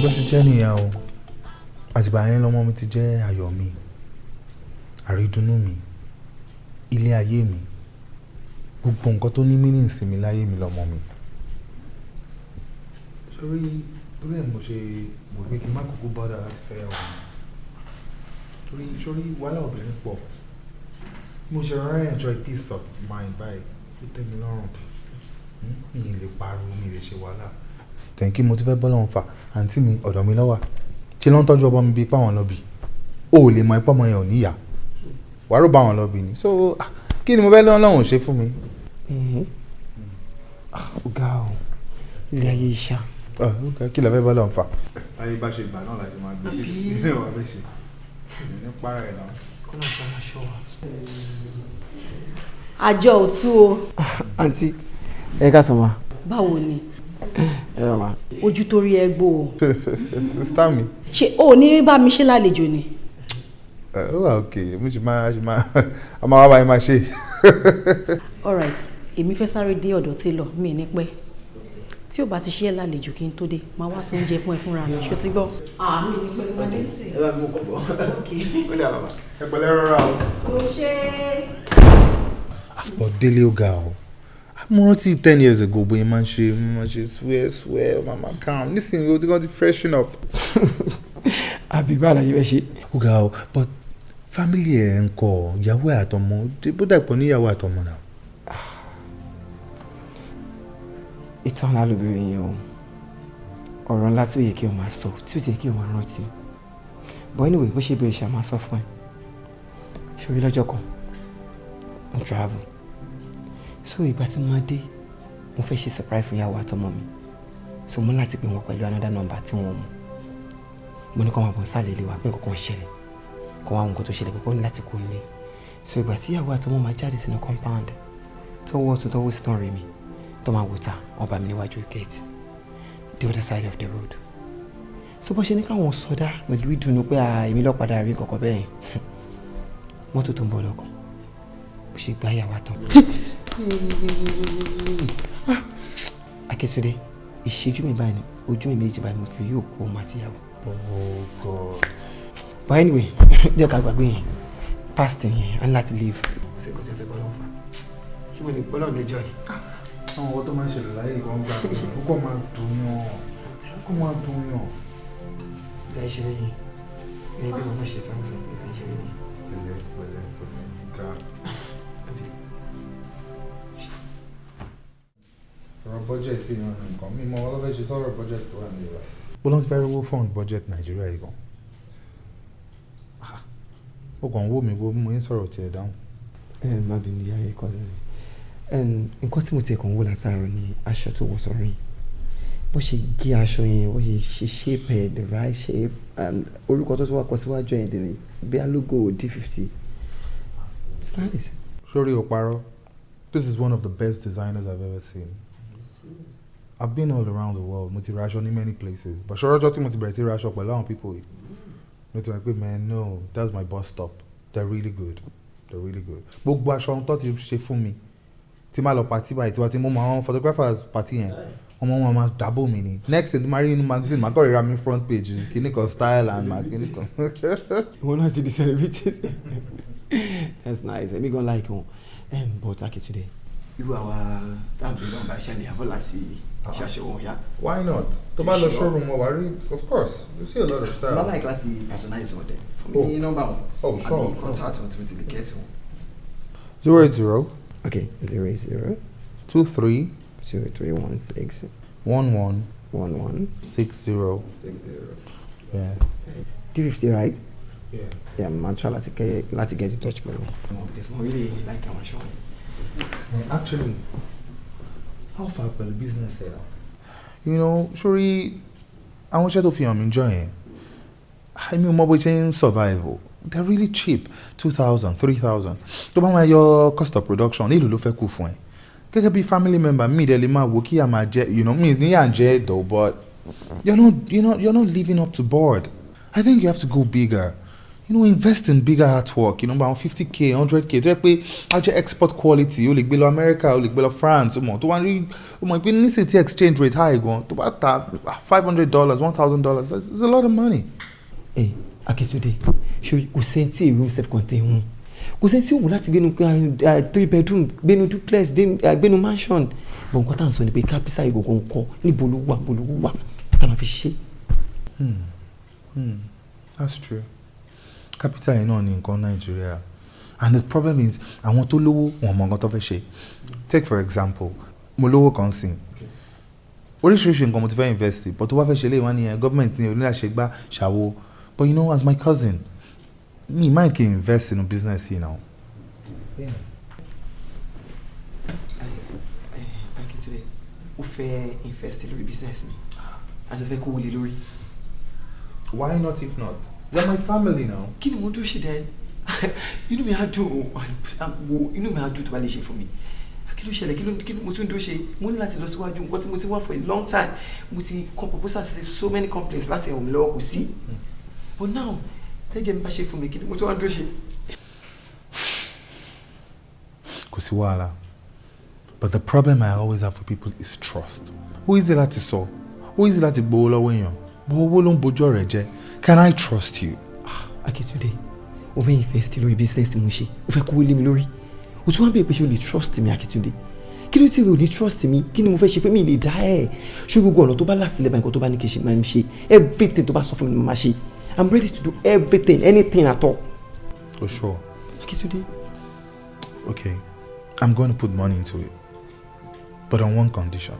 bó ṣe jẹ́ nìyẹn o àtìgbà yẹn lọ́mọ mi ti jẹ́ ayọ̀ mi àrídùnnú mi ilé ayé mi gbogbo nǹkan tó ní meaning sí mi láyé mi lọ́mọ mi. sórí torí ẹ̀ mo ṣe mọ̀ pé kí n má kúkú bọ́dà láti fẹ́ yàwó mi sórí wàhálà obìnrin pọ̀ mo ṣe rárá enjoy peace of mind báyìí tó tẹ́ mi lọ́rùn mi ì lè pariwo mi ì lè ṣe wàhálà. tẹ̀ǹkì mo ti fẹ́ bọ́ lọ́wọ́ fà àǹtí mi ọ̀dọ̀ mi lọ́wọ́ ṣe ló ń tọ́jú ọmọ mi bíi páwọn lọ́bì o ò lè mọ ipá ọmọ yẹn ò níyà wàá rò bá wọn lọ́bì ni so kí ni mo fẹ́ lọ́wọ́ ṣe fún mi. ọ̀gá o ilé ayé iṣá. kí lè fẹ́ bọ́ lọ́wọ́ fà. ayé bá ṣe gbà náà láti máa gbé ilé wa bẹ́ẹ̀ ṣe ní para ẹ̀ náà. kó náà ṣe aláṣọ wa. àjọ òtún o. àǹtí ẹ ká sọ ma. báwo ni. ẹ wà má. ojú tó rí ẹ gbó o. sista mi. ṣé o ní bá mi ṣe lálejò ni. ó wà òkè mo ṣe máa a máa wá báyìí máa ṣe. all right èmi fẹ́ sáré dé ọ̀dọ̀ tailor mi ní pẹ́ tí o bá ti ṣe é lálejò kí n tó dé máa wá sí oúnjẹ fún ẹ fúnra mi ṣó ti gbọ́. àmì ní pẹ́ ló dé sí. ẹ bá mi kọ́ bọ̀. ó dà bàbá. ẹ pẹ̀lẹ́ rọra o. o ṣe. àpọ̀ délé ó ga o mo rántí 10 years ago bóyá máa ń ṣe swear mama calm nísìnyí o ti kàn ti freshen up. àbí bá àlàyé bẹ́ẹ̀ ṣe. ó ga o but family ẹ̀ ń kọ́ ìyàwó ẹ̀ àtọmọ bó dàpọ̀ níyàwó àtọmọ náà. ìtàn ńlá lóbìnrin yẹn o ọ̀rọ̀ ńlá tó yẹ kí o máa sọ tí ó ti yẹ kí o máa rántí but anyway bó ṣe bẹ̀rẹ̀ ṣe máa sọ fún ẹ ṣorí lọ́jọ́ kan mo travel so ìgbà tí mo máa dé mo fẹ́ ṣe surprise fún ìyàwó àtọmọ mi so mo láti pè wọ́n pẹ̀lú another number tí wọ́n mú mo ní kó máa bọ̀ sálẹ̀ ilé wa pé nǹkan kan ṣẹlẹ̀ kó wá nǹkan tó ṣẹlẹ̀ pé kó ní láti kó nílé so ìgbà tí ìyàwó àtọmọ máa jáde sínú compound tọwọ́ tó tọwọ́ sí tán rí mi tó máa wò ta wọn bá mi níwájú gate the other side of the road so bó ṣe ní káwọn sọdá pẹ̀lú ìdùnnú pé èmi lọ́ọ́ padà rí kọ̀kọ́ bẹ́ẹ̀ mọ́tò tó ń bọ̀ lọ́kàn ó ṣe gbá yàwá tán. Akíntúndé ìṣẹ́jú mi báyìí ojú mi méjì báyìí mo fi rí òkú ọmọ àtìyàwó. Oh God. But anyway jẹ́ ká gbàgbé yẹn past yẹn á ní láti leave. ó ṣe kó tí ó fẹ́ bọ́ lọ́wọ́ fà ṣé mo lè gbọ́ lọ́wọ́ lẹ́jọ́ ni. àwọn ọkọ tó máa ń ṣẹlẹ̀ láyé ìwọ̀n gbà pé kókó máa dùn yàn kókó máa dùn yàn. ìdá ìṣeré yìí ẹni bí wọn náà ṣe sáńsì ìdá ìṣeré yìí. pẹ̀lẹ́ ga. ọ̀rọ̀ bọ́jẹ̀tì náà nǹkan mímọ́ ọlọ́fẹ́ ṣe sọ̀rọ̀ bọ́jẹ̀tì tó wà ní ìlà. bó ló ń fẹ́ rówó fund budget Nàìjíríà yìí gan. ó kàn ń wò mí bó mo ń sọ̀rọ̀ tiẹ̀ dáhùn. má bínú ìyá yẹn kọ́sẹ̀ ni nǹkan tí mo ti kàn ń wò látàárọ̀ ni aṣọ tó wọ̀ sọ́rọ̀ yìí bó ṣe gé aṣọ yẹn bó ṣe shape ẹ̀ the right shape orúkọ tó wà kọ síwájú ẹ̀ dẹ̀ ni bí alógo D50 it's nice. Sorry, Oparo. This is one of the best designers I've ever seen. I've been all around the world. Mo ti ra aṣọ ní many places. But ṣọ́rọ́ ọjọ́ tí mo ti bẹ̀rẹ̀ sí ra aṣọ pẹ̀lú àwọn people yìí. Mo ti rẹ̀ pé man no, that's my bus stop. They're really good. They're really good. Gbogbo aṣọ tó ti ṣe fún mi. Tí máa lọ party báyìí tí wọ́n ti mú àwọn photographers party yẹn. Ọmọ wọn máa dábò mi ni. Next thing, máa rí inú magazine, máa kọ́ ìra mi front page. Kìíní kan style and kìíní kan. Wọ́n náà ti di celebrities. That's nice. Èmi gan like wọn. But Akíntúndé. Irú àwa táàbù náà bá iṣẹ́ ní àbọ̀ láti ṣàṣẹ wọn yá. Why not? Tó bá lọ showroom wọn wá rí, of course, you see a lot of style. Not like láti patronize wọn dẹ̀. Fún mi ní nọ́mbà wọn. Oh, sure. Àbí contact wọn tí mo ti lè get wọn. 080. Okay, 00. 23. 0316. 11. 11. 60. 60. Yeah. D50, right? Yeah. Yeah, I'm trying to get in touch with them. Because I really like our show. Actually, how far per business here? You know, sorry, I want you to feel I'm enjoying. I mean, more we survival. They're really cheap. 2,000, 3,000. To buy your cost of production, you look for cool fun. Gẹ́gẹ́ bí family member, me dẹ̀ lè máa wò kí a máa jẹ, you know, me ní à ń jẹ though, but you're not living up to board. I think you have to go bigger. You know, invest in bigger artwork. You know, about 50k, 100k. Tó yẹ pé á jẹ́ export quality. O lè gbé lọ America, o lè gbé lọ France. O mọ̀ tó wá rí, o mọ̀ pé ní city exchange rate high gan. Tó bá ta $500, $1,000. That's a lot of money. Hey, Akíntúndé, ṣé kò sẹ́ńtì room self-contained home? Kò sẹ́ńtì òun láti gbénu 3 bedroom, gbénu duplex, gbénu mansion. But nǹkan tá à ń sọ ni pé capital ìgòkò ń kọ́ níbo ló wà tá a máa fi ṣe. That's true. Capital yìí náà ní nǹkan Nigeria. And the problem is, àwọn tó lówó wọn mọ nǹkan tó fẹ́ ṣe. Take for example, mo lówó kan sìn. Oríṣiríṣi nǹkan mo ti fẹ́ invest in, but tó bá fẹ́ ṣe lè wá nìyẹn, government ní onílàṣẹ́gbá ṣàwo. But you know, as my cousin, me might can invest in a business, you know. Yeah. Akíntúndé, ó fẹ́ invest lórí business mi. Àti ó fẹ́ kówó lé lórí. Why not if not? They're my family now. Kí ni mo dúró ṣe dẹ́? Inú mi á dùn inú mi á dùn tó bá lè ṣe fún mi. Kí ló ṣẹlẹ̀? Kí ni mo tún dúró ṣe? Mo ní láti lọ síwájú nǹkan tí mo ti wá for a long time. Mo ti kọ proposal sí so many complaints láti ẹ̀wọ̀n mi lọ́wọ́ kò sí. But now, tẹ́jẹ̀ mi bá ṣe fún mi, kí ni mo tún wá dúró ṣe? Kò sí wàhálà. But the problem I always have for people is trust. Ó easy láti sọ. Ó easy láti gbowó lọ́wọ́ èèyàn. Bó owó ló ń bojú ọ̀rẹ́ jẹ́. Can I trust you? Akíntúndé, o fẹ́ invest lórí business tí mo ṣe. O fẹ́ kówó lé mi lórí. O tún wá bèèrè pé ṣé o lè trust mi, Akíntúndé? Kí ló tí o lè trust mi? Kí ni mo fẹ́ ṣe fún mi lè dá ẹ̀? Ṣé gbogbo ọ̀nà tó bá láṣìlẹ̀ báyìí nǹkan tó bá ní kí n ṣe máa ń ṣe? Everything tó bá sọ fún mi máa ṣe. I'm ready to do everything, anything at all. For sure. Akíntúndé. Okay, I'm going to put money into it. But on one condition.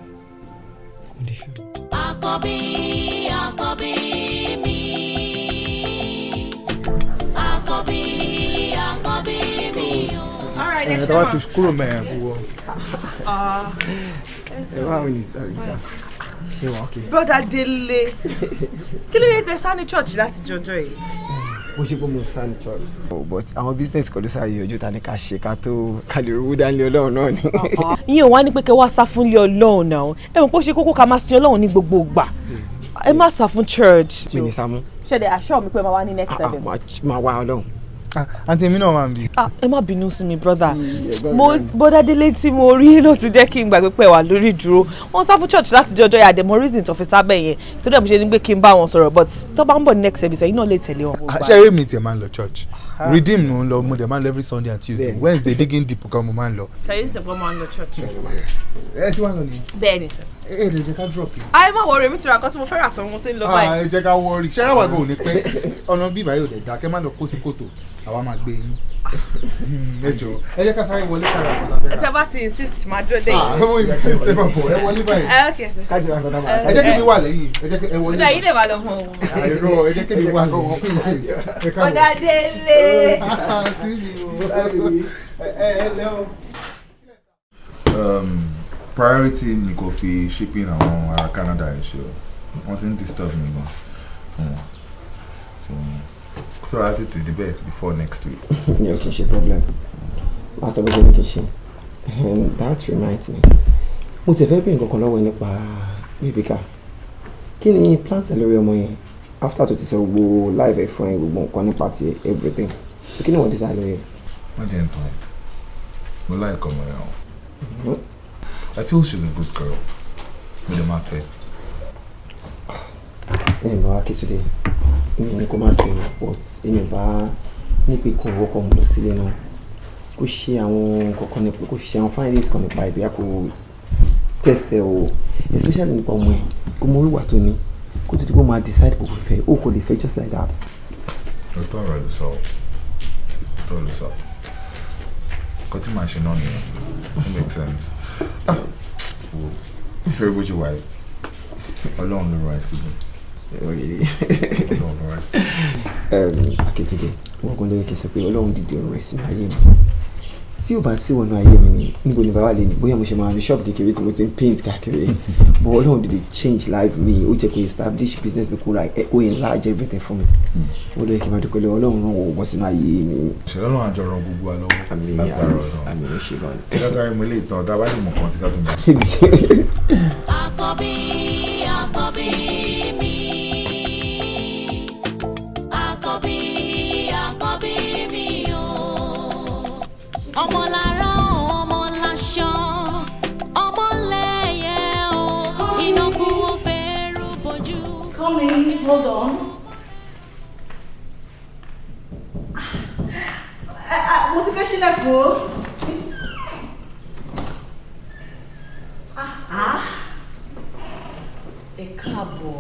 Condition? Àkọ́bí mi. Àkọ́bí mi. All right, let's go to school, man. Brother Dele, kí ló dé tẹ́ sá ní church láti jọjọ́ yìí? Mo ṣe pé mo sá ní church. But àwọn business kan ló sáyé ojú ta ni ká ṣe ká tó ká lè rówó dánilé Ọlọ́run náà ni. Ìyẹn ò wá ní pé kẹ́ wá sá fún ilé Ọlọ́run náà. Ẹ mọ̀ pé ó ṣe kókó ká máa sin Ọlọ́run ní gbogbo ìgbà. Ẹ má sá fún church. Mi ní Sámú. Ṣé ẹ assure mi pé máa wá ní next service? Máa wá Ọlọ́run. àǹtí èmi náà máa ń bí. Ẹ má bínú sí mi brother. Bọ́dá Délé tí mo rí ló ti jẹ́ kí n gbàgbé pé wà lórí ìdúró. Wọ́n sá fún church láti jọjọ́ yà dẹ̀ mọ reason tó fi sábẹ̀ yẹn. Tó dẹ̀ mo ṣe ní pé kí n bá wọn sọ̀rọ̀ but tó bá ń bọ̀ next service ẹ̀yin náà lè tẹ̀lé wọn. Ṣé eré mi tiẹ̀ máa ń lọ church? Redeem ló ń lọ mo dẹ̀ máa ń lọ every Sunday and Tuesday. Wednesday digging deep kan mo máa ń lọ. Kẹ̀yìn sẹ̀pọ̀ máa ń lọ church. Ẹ ti wá lọ nìyẹn. Bẹ́ẹ̀ni sir. Ẹ lè jẹ́ ká drop yìí. Ayé má wọrí mi ti ra nǹkan tí mo fẹ́ rà tó mo ti ń lọ báyìí. Ẹ jẹ́ ká wọrí ṣẹ́rẹ́ wà gan ò ní pẹ́ ọ̀nà bíbá yóò dẹ̀ dá kẹ́ má lọ kó sí kòtò àwa máa gbé yín. Ẹ jọ ẹ jẹ́ ká sáré wọlé kára àpótá fẹ́ rà. Ẹ tẹ́ bá ti insist máa dúró dé yìí. Mo insist ẹ máa bọ̀ ẹ wọlé báyìí. kájọ àgbàdo máa. Ẹ jẹ́ kí mi wà lẹ́yìn ẹ jẹ́ kí ẹ wọlé. Ọ̀dà yìí lè wà lọ́mọ. Àìrọ̀ ẹ jẹ́ kí mi wà lọ́wọ́. Bọ́dá Délé. Priority ni kò fi shipping àwọn ará Canada ẹ̀ ṣe o wọ́n ti ń disturb mi gan so I have to debate before next week. Yeah, okay, no problem. As I was going to say, that reminds me. Mo ti fẹ́ bí nǹkan kan lọ́wọ́ nípa Rebecca. Kí ni plan lórí ọmọ yẹn after tó ti sọ gbogbo live ẹ̀ fún ẹ gbogbo nǹkan nípa ti everything. So kí ni wọ́n decide lórí ẹ̀? Wọ́n jẹ́ nǹkan ẹ̀. Mo like ọmọ yẹn o. I feel she's a good girl. Mo lè máa fẹ́. Ẹ bá wa kí today. Mi ní kó má fẹ́ but èmi bá ní pé kó wọ́kọ̀ mú lọ sílé náà. Kó ṣe àwọn kọ̀ọ̀kan nípa kó ṣe àwọn findings kan nípa ìbí àpò test ẹ o especially nípa ọmọ ẹ kó mọ orí wà tó ní kó tó di kó máa decide kó fẹ́ o kò lè fẹ́ just like that. Ọ̀tọ̀ ọ̀rọ̀ ló sọ ọ̀tọ̀ ló sọ kó tí màá ṣe náà nìyẹn it makes sense. Ṣé bó ṣe wà yìí Ọlọ́run ló rọ ẹ síbi. Ọlọ́run ló rọ ẹ síbi. Akíntúndé wọ́n kàn lóye kí n sọ pé Ọlọ́run dìde ọ̀rọ̀ ẹ̀ sínú ayé mi tí ò bá sí wọnú ayé mi ni níbo ni bàbá lè ní bóyá mo ṣe máa ní ṣọ́ọ̀bù kékeré tí mo ti ń paint káàkiri but Ọlọ́run dìde change life mi ó jẹ́ kó establish business mi kó enlarge everything for me ó lóye kí n máa dúpẹ́ lọ́wọ́ Ọlọ́run ràn wọ́n sínú ayé mi. Ṣé Ọlọ́run àjọ ràn gbogbo wa lọ́wọ́ lágbára Ọlọ́run. Àmín ó ṣe gan ni. Ẹ ká sáré mo ilé ìtàn ọ̀dà wájú mọ̀ kan sí ká tó ń bá. Àkọ́bí mi. Àkọ́bí mi o. Ọmọ lára ọmọ láṣọ. Ọmọ lẹ́yẹ o. Iná kú ó fẹ́ rú bojú. Come in, hold on. Mo ti fẹ́ ṣílẹ̀kùn. Ẹ káàbọ̀.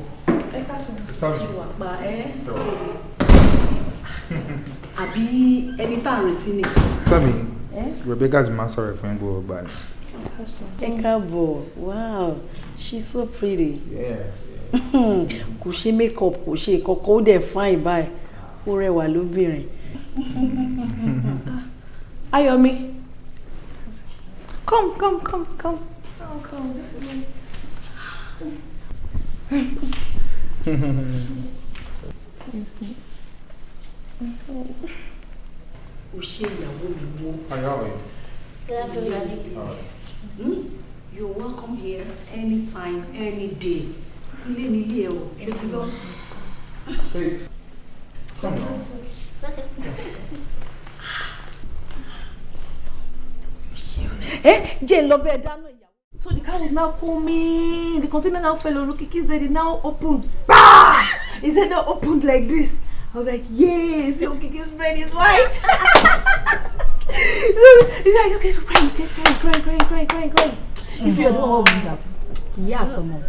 Ẹ káàsán. Ṣé wà pa ẹ́? Àbí ẹni tá à ń retí ni? Fẹ́mi, Rebecca ti máa ń sọ̀rọ̀ fún gbogbo ọgbà ni. Ẹ káàbọ̀. Wow, she's so pretty. Kò ṣe makeup, kò ṣe ìkọ̀kọ̀, ó dẹ̀ fine báyìí. Ó rẹwà lóbìnrin. Ayọ̀mí. Come. This is me. O ṣe ìyàwó mi mọ́. You're welcome here anytime, any day. Ilé mi ilé ẹ o, ṣe ti lọ. Jẹ́ lọ bẹ́ẹ̀ dáná ìyàwó. So the car was now coming, the container now fell on Kiki said it now opened. Bah! He said now opened like this. I was like, yes, your Kiki's bread is white. He's like, okay, crying. If you're the one, what will happen? Ìyá àtọmọ,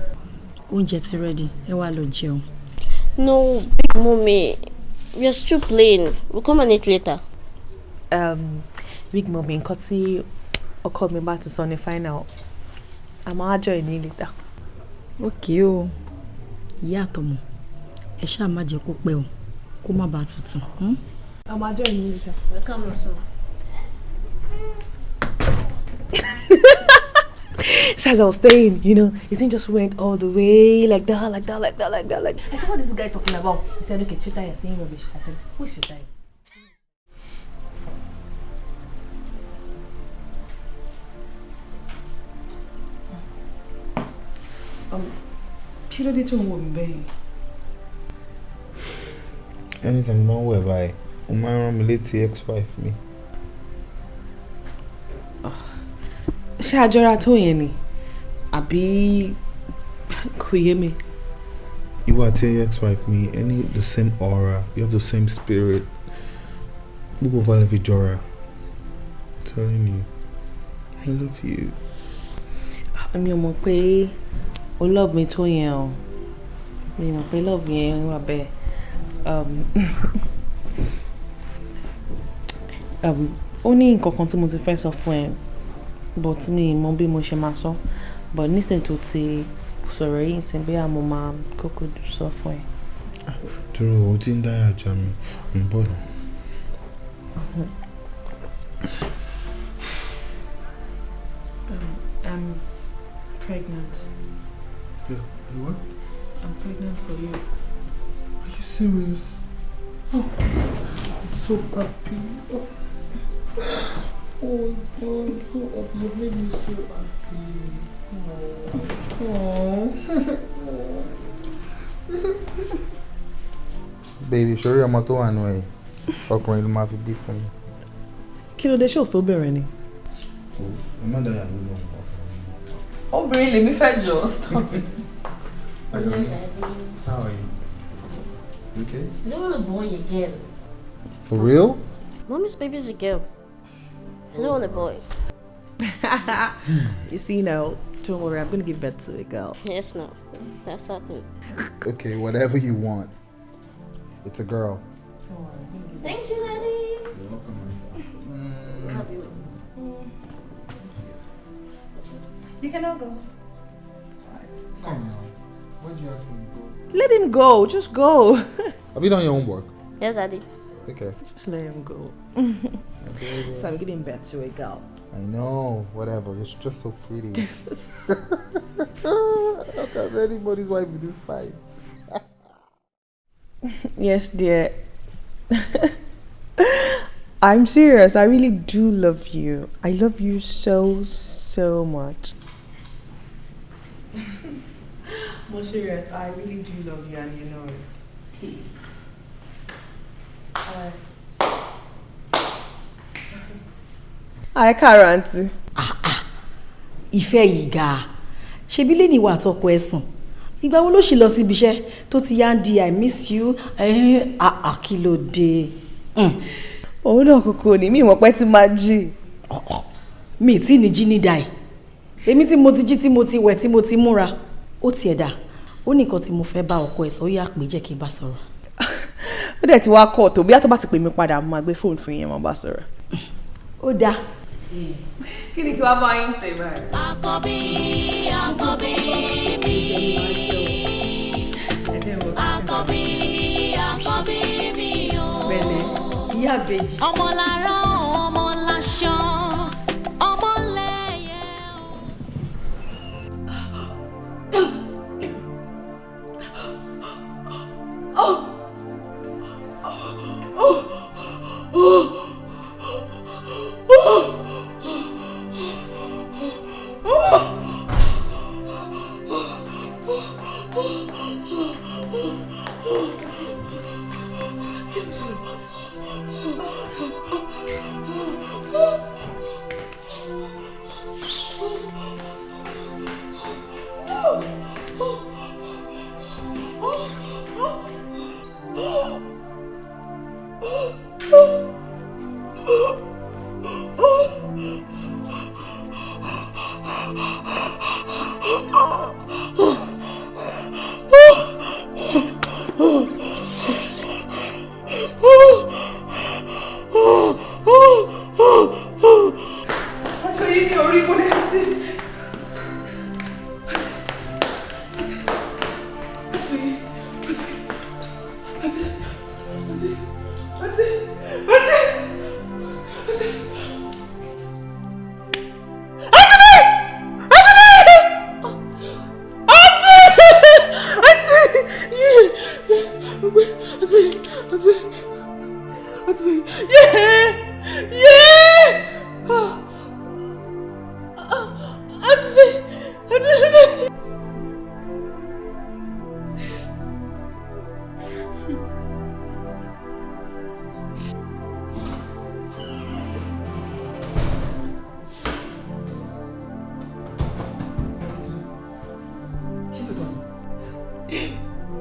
oúnjẹ ti ready, ẹ wá lọ jẹun. No, big mommy, we are still playing. We'll come and eat later. Big mommy, nǹkan tí ọkọ mi bá ti sọ ní final. Àmọ́ á join ní later. Okay o, ìyá àtọmọ, ẹ ṣáà má jẹ́ kó pẹ́ o, kó má bàa tutù. Àmọ́ á join ní later. Welcome, Rosso. So as I was saying, the thing just went all the way like that. I said, what is this guy talking about? He said, okay, Chita, you're saying rubbish. I said, who is Chita? Kí ló dé tó ń wò mí bẹ́ẹ̀? Anytime mo ń wẹ̀ báyìí ó máa ń rán mi létí ex-wife mi. Ṣé àjọra tó yẹn ni? Àbí kò yé mi? Ìwọ àti ex-wife mi, ẹ ní the same aura, you have the same spirit. Gbogbo nǹkan lè fi jọra. I'm telling you, I love you. Mi ò mọ̀ pé o love mi tó yẹn o. Mi ò mọ̀ pé love yẹn wà bẹ́ẹ̀. Ó ní nǹkan kan tí mo ti fẹ́ sọ fún ẹ, but mi ò mọ̀ bí mo ṣe máa sọ. But nísìnyí tó ti sọ̀rọ̀ yìí sí bí àmọ́ máa kókó sọ fún ẹ. Dúró, o ti ń dáyà já mi, ń bọ̀ náà. I'm pregnant. You what? I'm pregnant for you. Are you serious? Oh, I'm so happy. Oh God, I'm so happy. You made me so happy. Oh. Baby, sorry, I'm not the one way. Ọkùnrin ló máa fi bí fún mi. Kí ló dé ṣé òfin obìnrin ni? Ẹ má dáyà ló lọ. Obìnrin lèmi fẹ́ jọ. Stop it. How are you? You okay? I don't want a boy again. For real? Mommy's baby's a girl. I don't want a boy. You see now, don't worry, I'm gonna give birth to a girl. Yes, no. That's something. Okay, whatever you want. It's a girl. Thank you, Daddy. You're welcome. Love you. You can now go. Come on. Why do you ask me to go? Let him go, just go. Have you done your homework? Yes, Daddy. Okay. Just let him go. So I'm giving birth to a girl. I know, whatever. You're just so pretty. How can anybody's wife be this fine? Yes, dear. I'm serious. I really do love you. I love you so, so much. I'm serious. I really do love you, and you know it. Hi, Karanti. Ìfẹ́ yìí ga. Ṣebí lè ní ìwà àtọkọ ẹ sùn. Ìgbà wo ló ṣì lọ síbi iṣẹ́ tó ti yá ń di I miss you. Kí ló dé? Òun náà kúkú ni mi mọ̀ pé tí máa jí. Mi tí ní jí ní dai. Èmi tí mo ti jí tí mo ti wẹ̀ tí mo ti múra. Ó tiẹ̀ dà. Ó ní nǹkan tí mo fẹ́ bá ọkọ ẹ̀ sọ, ó yá pé jẹ́ kí n bá sọ̀rọ̀. Ó dẹ̀ ti wá kọ́ tó bí a tó bá ti pè mí padà mo máa gbé fóònù fún yín máa bá sọ̀rọ̀. Ó dáa. Kí ni kí wàá bá yín ṣe báyìí? Àkọ́bí mi. Àkọ́bí mi o. Bẹ̀lẹ̀, ìyá àbèjì. Ọmọ làárọ̀, ọmọ láṣọ, ọmọ lẹ́yẹ.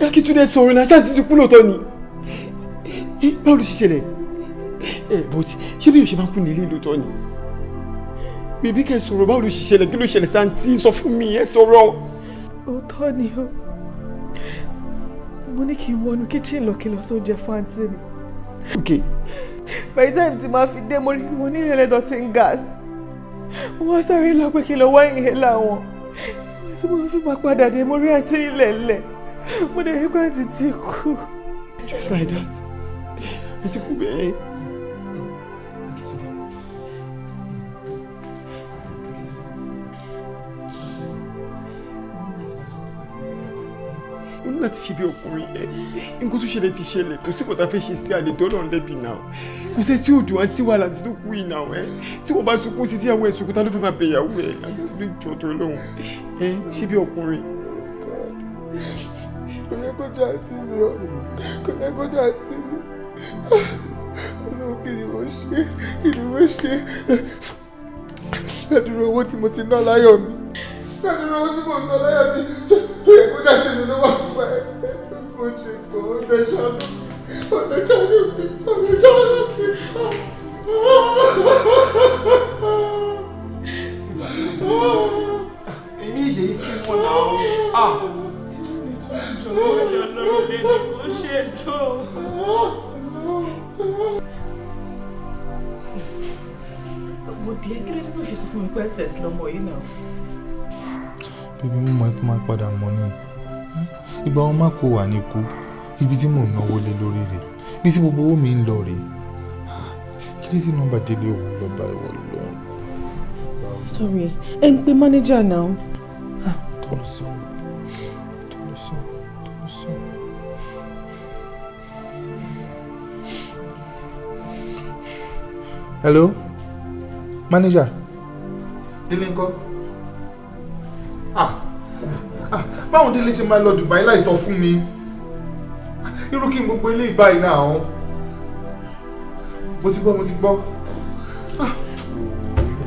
Akíntúndé sọ̀rọ̀ náà ṣáà ti ti kú lóòótọ́ ni. Báwo ló ṣe ṣẹlẹ̀? But ṣé bí yóò ṣe máa kú ní ilé lóòótọ́ ni? Bèbí kẹ́ sọ̀rọ̀, báwo ló ṣe ṣẹlẹ̀? Kí ló ṣẹlẹ̀ sáǹtì? Sọ fún mi, ẹ sọ̀rọ̀. Òótọ́ ni o. Mo ní kí n wọnú kitchen lọ kí n lọ sóúnjẹ fún àǹtí ni. Okay. By the time tí màá fi dé mo rí wọn ní ẹlẹ́dọ̀ tí ń gas. Wọ́n sáré lọ pé kí n lọ wá inhaler wọn. Tí mo fi máa padà dé mo rí àǹtí ilẹ̀ lẹ̀. Mo dẹ̀ rí pé àǹtí ti kú. Just like that. Àǹtí kú bẹ́ẹ̀. O ní láti ṣe bí ọkùnrin ẹ. Nǹkan tó ṣẹlẹ̀ ti ṣẹlẹ̀, kò sí kò tá fẹ́ ṣe sí àlejò Ọlọ́run lẹ́bi náà. Kò sẹ́ tí òdùn àti wàhálà àti tó kú ìnà ẹ. Tí wọ́n bá sunkún sí tí àwọn ẹ̀ sunkún, ta ló fẹ́ máa bẹ ìyàwó ẹ̀? Àti tó lè jọ tó lóhùn. Ṣé bí ọkùnrin? Kò yẹ kó jẹ́ àti mi o. Kò yẹ kó jẹ́ àti mi. Ọlọ́run kí ni mo ṣe? Kí ni mo ṣe? Ládùúrà owó tí mo ti ná láyọ̀ mi. Ládùúrà owó tí mo ná láyọ̀ mi. Kò yẹ kó jẹ́ àti mi ló wà fún ẹ. Mo ṣe kọ́ ọ̀dẹ ṣọ́nù. Ọ̀dẹ ṣọ́nù mi. Ọ̀dẹ ṣọ́nù mi. Èmi ìṣe yìí kí wọ́n náà. Mo di ẹ́ kí ló dé tó ṣe sọ fún mi pé SS lọmọ yìí náà. Bébí mo mọ̀ pé máa padà mọ́ ni. Ìgbà wọn má kó wà ní ikú. Ibi tí mò ń náwó lé lórí rẹ̀. Ibi tí gbogbo owó mi ń lọ rèé. Kí ló ti nọ́mbà délé òun lọ bá ìwọ lọ? Sorry, ẹ ń pe manager now. Tọ́lọ́sọ. Hello? Manager? Délé ńkọ́? Báwọn Délé ṣe máa lọ Dubai láì sọ fún mi? Irú kí n gbogbo ilé ìbáyìí náà hàn? Mo ti gbọ́. Irú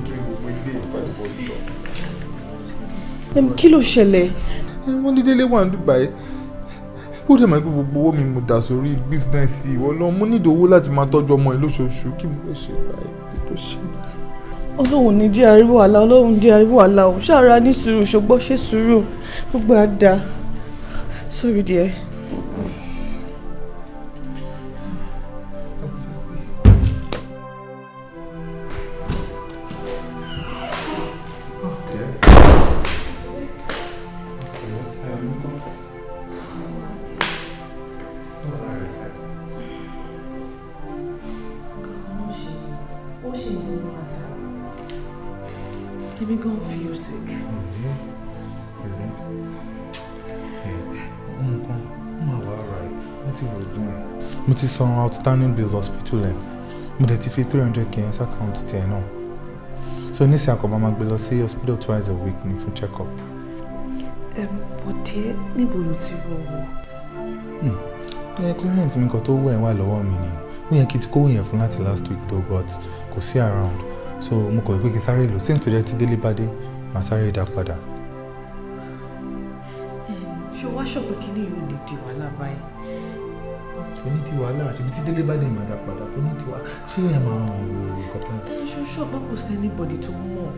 kí n gbogbo ilé ìbáyìí fọ́. Kí ló ṣẹlẹ̀? Wọ́n ní Délé wà ní Dubai. Ó dẹ̀ máa ń pé gbogbo owó mi mo dà sórí bísínẹ́sì ìwọ lọ. Mo nílò owó láti máa tọ́jú ọmọ ẹ lóṣooṣù. Kí mo fẹ́ ṣe báyìí? Tó ṣe báyìí. Ọlọ́run ní jẹ́ àríwó àlá, Ọlọ́run jẹ́ àríwó àlá o. Ṣáàrà ní sùúrù ṣùgbọ́n ṣe sùúrù. Gbogbo àdá. Sorry dear. Èmi gan feel sick. Mo ti san outstanding bills hospital ẹ̀. Mo dẹ̀ ti fi 300k ẹ̀ account tiẹ̀ náà. So nísìnyí àkọ́bá máa gbé lọ sí hospital twice a week ní fún check up. Bọ̀dé níbo ló ti wọ̀? Clients mi kan tó wọ̀ ẹ̀ wà lọ́wọ́ mi ni. Ó yẹ kí n ti kówó yẹn fún láti last week though, but kò sí around. So mo kọ̀ pé kí n sáré lò sí nítorí tí Délé bá dé màá sáré dá padà. Ṣé o wá ṣọ̀pẹ́ kí ni yóò lè di wàhálà báyìí? Ó ní di wàhálà àti ibi tí Délé bá dé màá dá padà. Ó ní di wàhálà. Ṣé ẹ máa ń wo ìkọ́tà? Ṣé o ṣọ̀pẹ́ kò sí anybody tó mọ̀?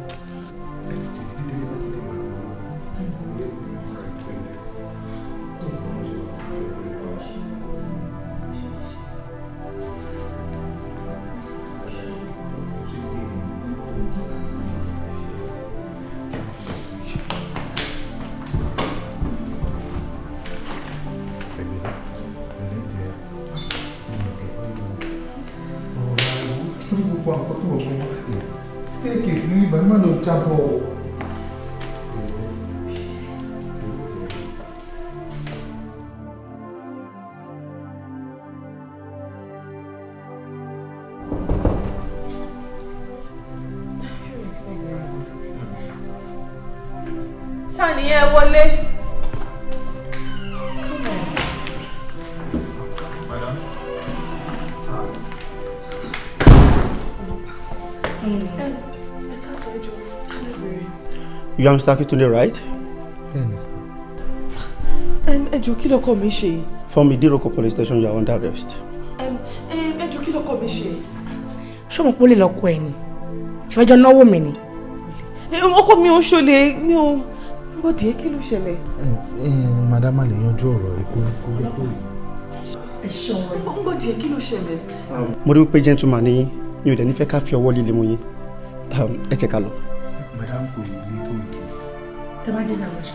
Staircase ní ibà má lọ jábọ̀. Ta ni ẹ wọlé? You are Mr. Akitunde, right? Bẹ́ẹ̀ni sir. ẹ jọ̀ọ́ kí lọkọ mi ṣe? From Idiroko police station, you are under arrest. Ẹ jọ̀ọ́ kí lọkọ mi ṣe? ṣé mo pọ́ lè lọ́kọ ẹ̀ ni ṣe fẹ́ jọ náwó mi ni. Ọkọ mi ò ń ṣọlẹ̀ ní o bọ́dì ẹ kí ló ṣẹlẹ̀? Madam lè yanjú ọ̀rọ̀ ẹ̀ kó tó yìí. Ẹ ṣeun rẹ̀. Bọ́dì ẹ kí ló ṣẹlẹ̀? Mo rí pé gentleman ni mi ò dẹ̀ nífẹ̀ẹ́ ká fi ọwọ́ líle mú yín. Ẹ jẹ́ ká lọ. Madam kò lè tó yìí. tẹ bá dé náà ṣe.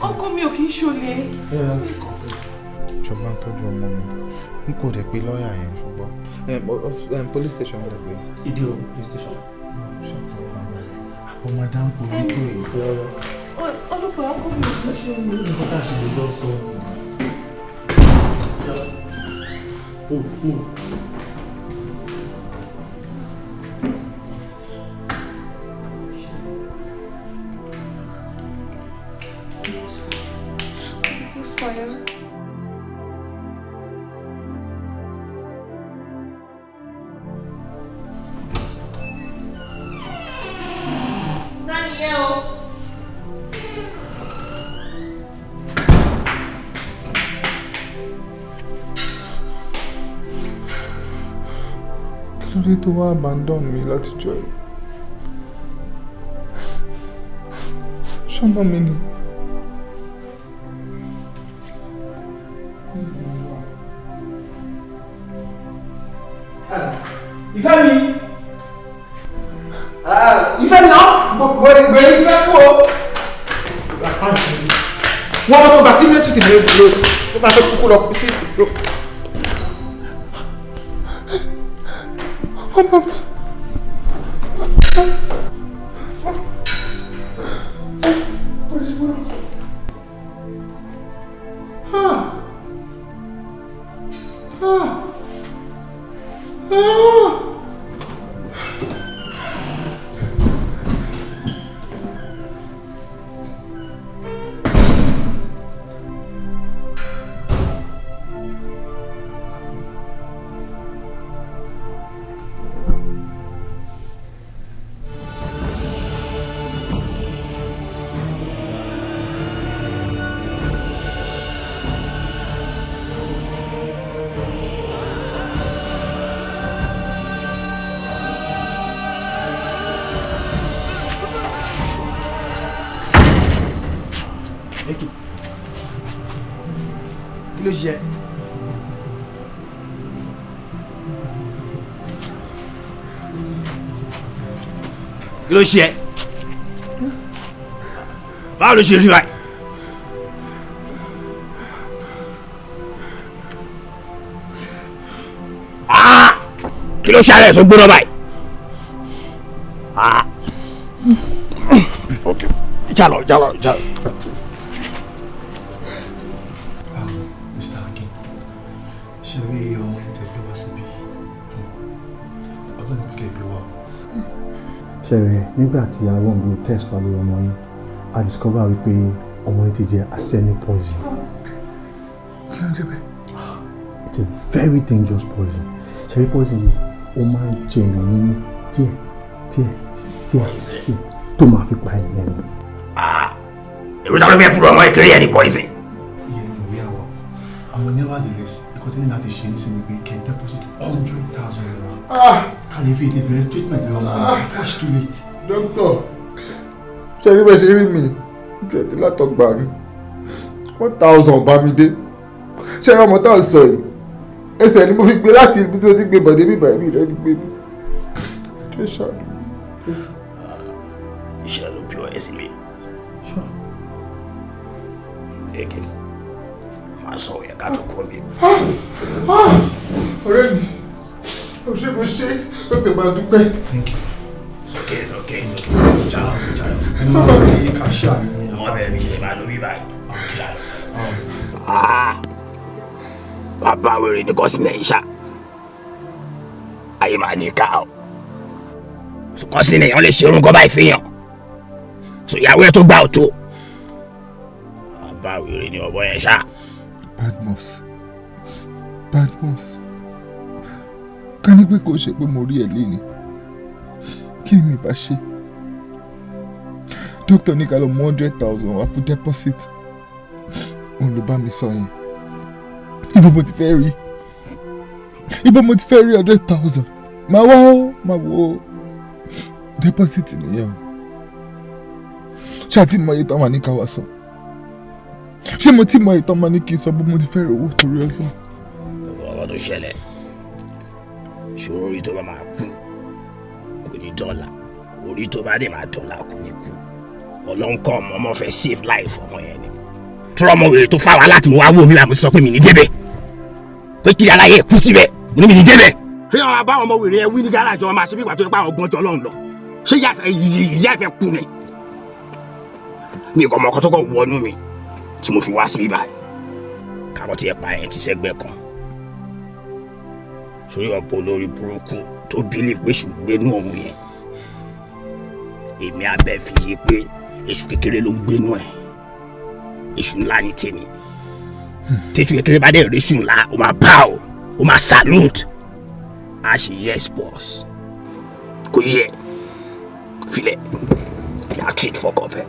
Ọkọ mi ò kì í ṣọlẹ̀. Ìjọba ń tọ́jú ọmọ mi n kò dẹ̀ pé lọ́ọ̀yà yẹn ṣùgbọ́n police station lè pè. Idiroko police station. Àwọn madam kò lè tó yìí. Ọlọ́pàá ọkọ mi ò kì í ṣọlẹ̀. Nǹkan tá a ṣe lè lọ sọ. Kí ló dé tó wá abandon mi látijọ́ yìí? Ṣọmọ mi ni. Ìfẹ́ mi! Ìfẹ́ mi náà! Gbèrè ti fẹ́ kú o! Wọ́n mọ́ tó gbà sí ilé tó ti lè gbèrè tó bá fẹ́ kúkú lọ sí ìlú. Ọmọ mi. Kí ló ṣe? Kí ló ṣe? Báwo ló ṣe rí báyìí? Kí ló ṣàlẹ̀ tó gbóná báyìí? Jalo. Mr. Akin, ṣe rí ọmọ ẹ̀tẹ̀ bí wá síbí? Ọlọ́run bí kẹ́ bí wá. Ṣẹ̀rẹ̀ nígbà tí a run blue test wà lórí ọmọ yín, a discover wípé ọmọ yín ti jẹ arsenic poison. Kí ló ń jẹ bẹ́ẹ̀? It's a very dangerous poison. Ṣẹ̀rí poison yìí, ó máa ń jẹ èèyàn nínú díẹ̀ tó máa fi pa ènìyàn ni. Èrò táwọn fẹ́ fún ọmọ ìkéré ẹni poison. Ìyẹn ni ìwé àwọ̀. Àwọn nevertheless, ẹ̀kọ́ tí ní láti ṣe nísìnyí pé kẹ́ deposit 100,000 naira. Ká lè fi ètè bẹ̀rẹ̀ treatment lọ́wọ́ before it's too late. Dókítà, ṣe rí bẹ́ẹ̀ ṣe rí mi, ojú ẹ̀ dé látọgbà mi. 1,000 bá mi dé. Ṣé ẹ̀rọ ọmọ tá à ń sọ yìí? Ẹsẹ̀ ni mo fi gbé láti ibi tí mo ti gbé bọ̀dé bíbá ẹ̀mí rẹ̀ ní gbé mi. Ṣé ṣáàdù? Iṣẹ́ ló bí ọ ẹ̀sìn mi. Take it. Máa sọ òye ká tó kọ́ mi. Ọ̀rẹ́ mi, ó ṣe mo ṣe, ó pè máa dúpẹ́. It's okay. Jalo. Bàbá mi yí ká ṣàánú. Àwọn ọ̀rẹ́ mi ṣe máa lórí báyìí. Jalo. Bàbá wèrè ní kọ́sínẹ̀ yìí ṣá. Ayé máa ní ká o. Kọ́sínẹ̀ yẹn lè ṣe orúkọ báyìí fi hàn. Ìyàwó ẹ̀ tó gbà ọ́ tó. Bàbá wèrè ní ọ̀bọ yẹn ṣá. Badmus. Ká ní pé kò ṣe pé mo rí ẹ léni. Kí ni mi bá ṣe? Dókítà ní ká lọ mú 100,000 wá fún deposit. òun ló bá mi sọ yẹn. Ibo mo ti fẹ́ rí 100,000 máa wá ó máa wo deposit nìyẹn o. Ṣé àti mọ iye tán máa ní ká wá sọ? Ṣé mo ti mọ iye tán máa ní kí n sọ bó mo ti fẹ́ rí owó torí ọlọ́run? Ọ̀rọ̀ tó ṣẹlẹ̀ ṣòro orí tó bá máa kú kò ní dọ́là, orí tó bá dé máa dọ́là kò ní kú. Ọlọ́nkọ́ ọmọ fẹ́ save life ọmọ yẹn ni. Tọ́rọ ọmọ wèrè tó fà wá láti mo wá wò mí wá mo sọ pé mi ní débẹ̀. Pé kí aláyé kú síbẹ̀ mo ní mi ní débẹ̀. Ṣé àwọn abá ọmọ wèrè yẹn wí ní gáràjì ọmọ àṣẹ bí ìgbà tó yẹ pé àwọn ọgbọ́n jọ lọ́hùn lọ? Ṣé ìyá ìfẹ́ kú ni? Mi kò mọ ọkọ tó kọ wọnú mi tí mo fi wá sí ibà. Káwọn ti ẹ̀ pa ẹ̀ ti sẹ́gbẹ́ kan. Sórí ọ̀pọ̀ olórí burúkú tó believe pé ṣùgbẹ́nu òun yẹn. Èmi abẹ́ fi yé pé èṣù kékeré ló ń gbénú ẹ̀. Èṣù ńlá ni tèmi. Téṣù kékeré bá dé èṣù ńlá ó máa bow ó máa salute. A ṣe yes boss. Kò yẹ filẹ̀ yà treat fọkàn bẹ́ẹ̀.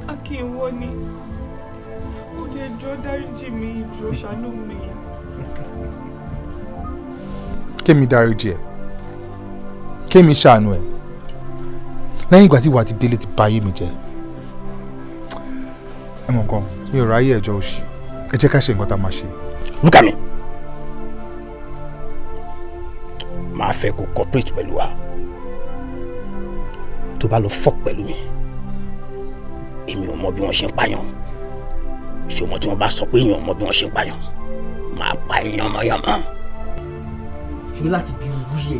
Akínwó ni ó lè jọ dáríjì mi ìjọ ṣàánú mi. Kémi dáríjì ẹ, kémi ṣàánú ẹ lẹ́yìn ìgbà tí ìwà àti Délé ti bà ayé mi jẹ́. Ẹ mọ̀ nǹkan, mi ò ráyè ẹjọ́ òṣì, ẹ jẹ́ ká ṣe nǹkan tá a máa ṣe. Look at me. Màá fẹ́ kó cooperate pẹ̀lú wa. Tó bá lọ fuck pẹ̀lú mi. Èmi ò mọ bí wọ́n ṣe ń pààyàn. Ṣùgbọ́n tí wọ́n bá sọ pé èèyàn mọ bí wọ́n ṣe ń pààyàn, máa pa èèyàn mọ́yàmọ́. Ṣé láti bí irú yẹ?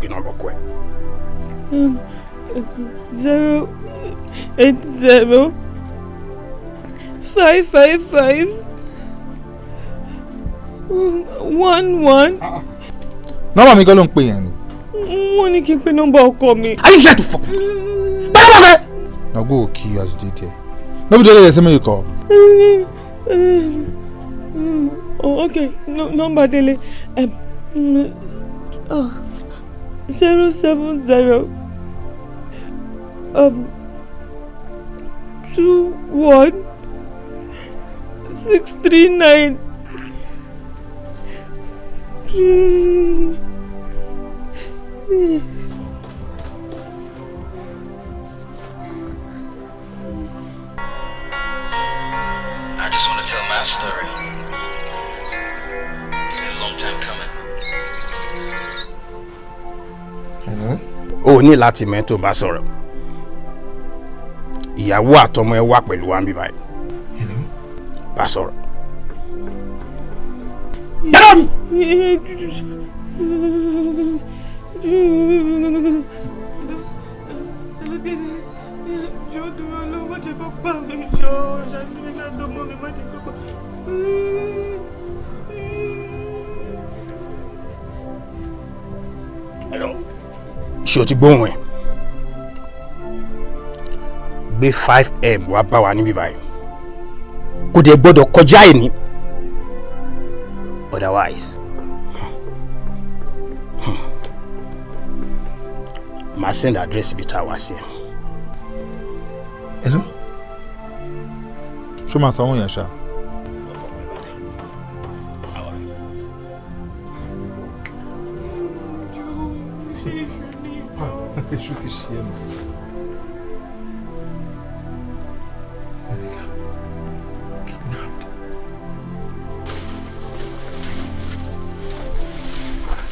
Kí náà bọ̀ kọ́ ẹ? 080 555 11. Nọ́mbà mi gan ló ń pè yẹn ni. Wọ́n ní kí n pe nọ́mbà ọkọ mi. Are you sure to fuck? Now go kill you as you did here. Nobody did the same way you call. Oh, okay. No, number Dele. 070 21 639. I just want to tell my story. It's been a long time coming. O ní láti mẹ́tò bá sọ̀rọ̀. Ìyàwó àtọmọ ẹ wà pẹ̀lú wa ń bí báyìí. Bá sọ̀rọ̀. Yàrá mi. Ṣé o ti gbóhùn ẹ̀? Gbé 5M wá bá wa níbí báyìí. Kò dẹ̀ gbọ́dọ̀ kọjá ẹni. Otherwise, máa send address ibi tá a wá sí ẹ. Hello? Ṣé o máa sanwó yẹn ṣá? èṣù ti ṣe é mi.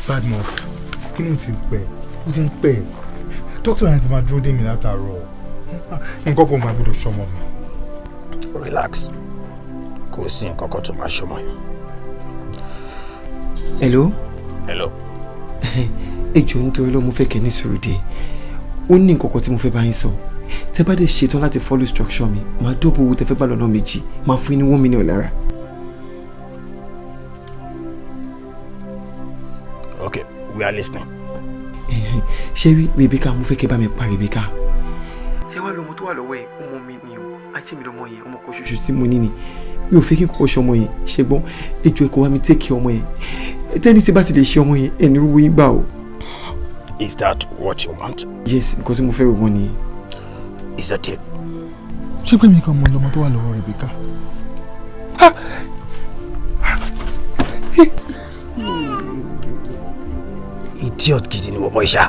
Badmus, kí ni ti pẹ́? Ó ti ń pẹ́. Dókítà yẹn ti máa dúró dé mi látàárọ̀. Nǹkan kan máa gbọ́dọ̀ ṣọmọ mi. Relax. Kò sí nǹkan kan tó máa ṣọmọ yẹn. Hello? Hello. Ẹ jọ̀ọ́ nítorí ló mo fẹ́ kẹ́ ní sùúrù díẹ̀. Ó ní nǹkan kan tí mo fẹ́ bá yín sọ. Tẹ́ bá dé ṣetán láti follow instruction mi, máa dọ́bù owó tẹ́ fẹ́ gbà lọ́nà méjì, máa fún yín ní 1 million naira. Okay, we are listening. Ṣé rí Rebecca mo fẹ́ kẹ́ bá mi pa Rebecca. Ṣé wá rí ọmọ tó wà lọ́wọ́ ẹ̀ ọmọ mi ni o, àṣé mi lọ́mọ yẹn ọmọ kan ṣoṣo tí mo ní ni. Mi ò fẹ́ kí n kọ́kọ́ ṣe ọmọ yẹn, ṣẹ́gbọ́n ẹ jọ̀ọ́ ẹ kó wá mi take care ọmọ yẹn. Tẹ́ni tí bá ti lè ṣe ọmọ yẹn ẹni rúwú yín gbà o. Is that what you want? Yes, nǹkan tí mo fẹ́ rògbòn ni. Is that it? Ṣé pé mi kan mọ ọmọ tó wà lọ́wọ́ Rebecca? Idiot gidi ni bọ̀bọ̀ ìṣá.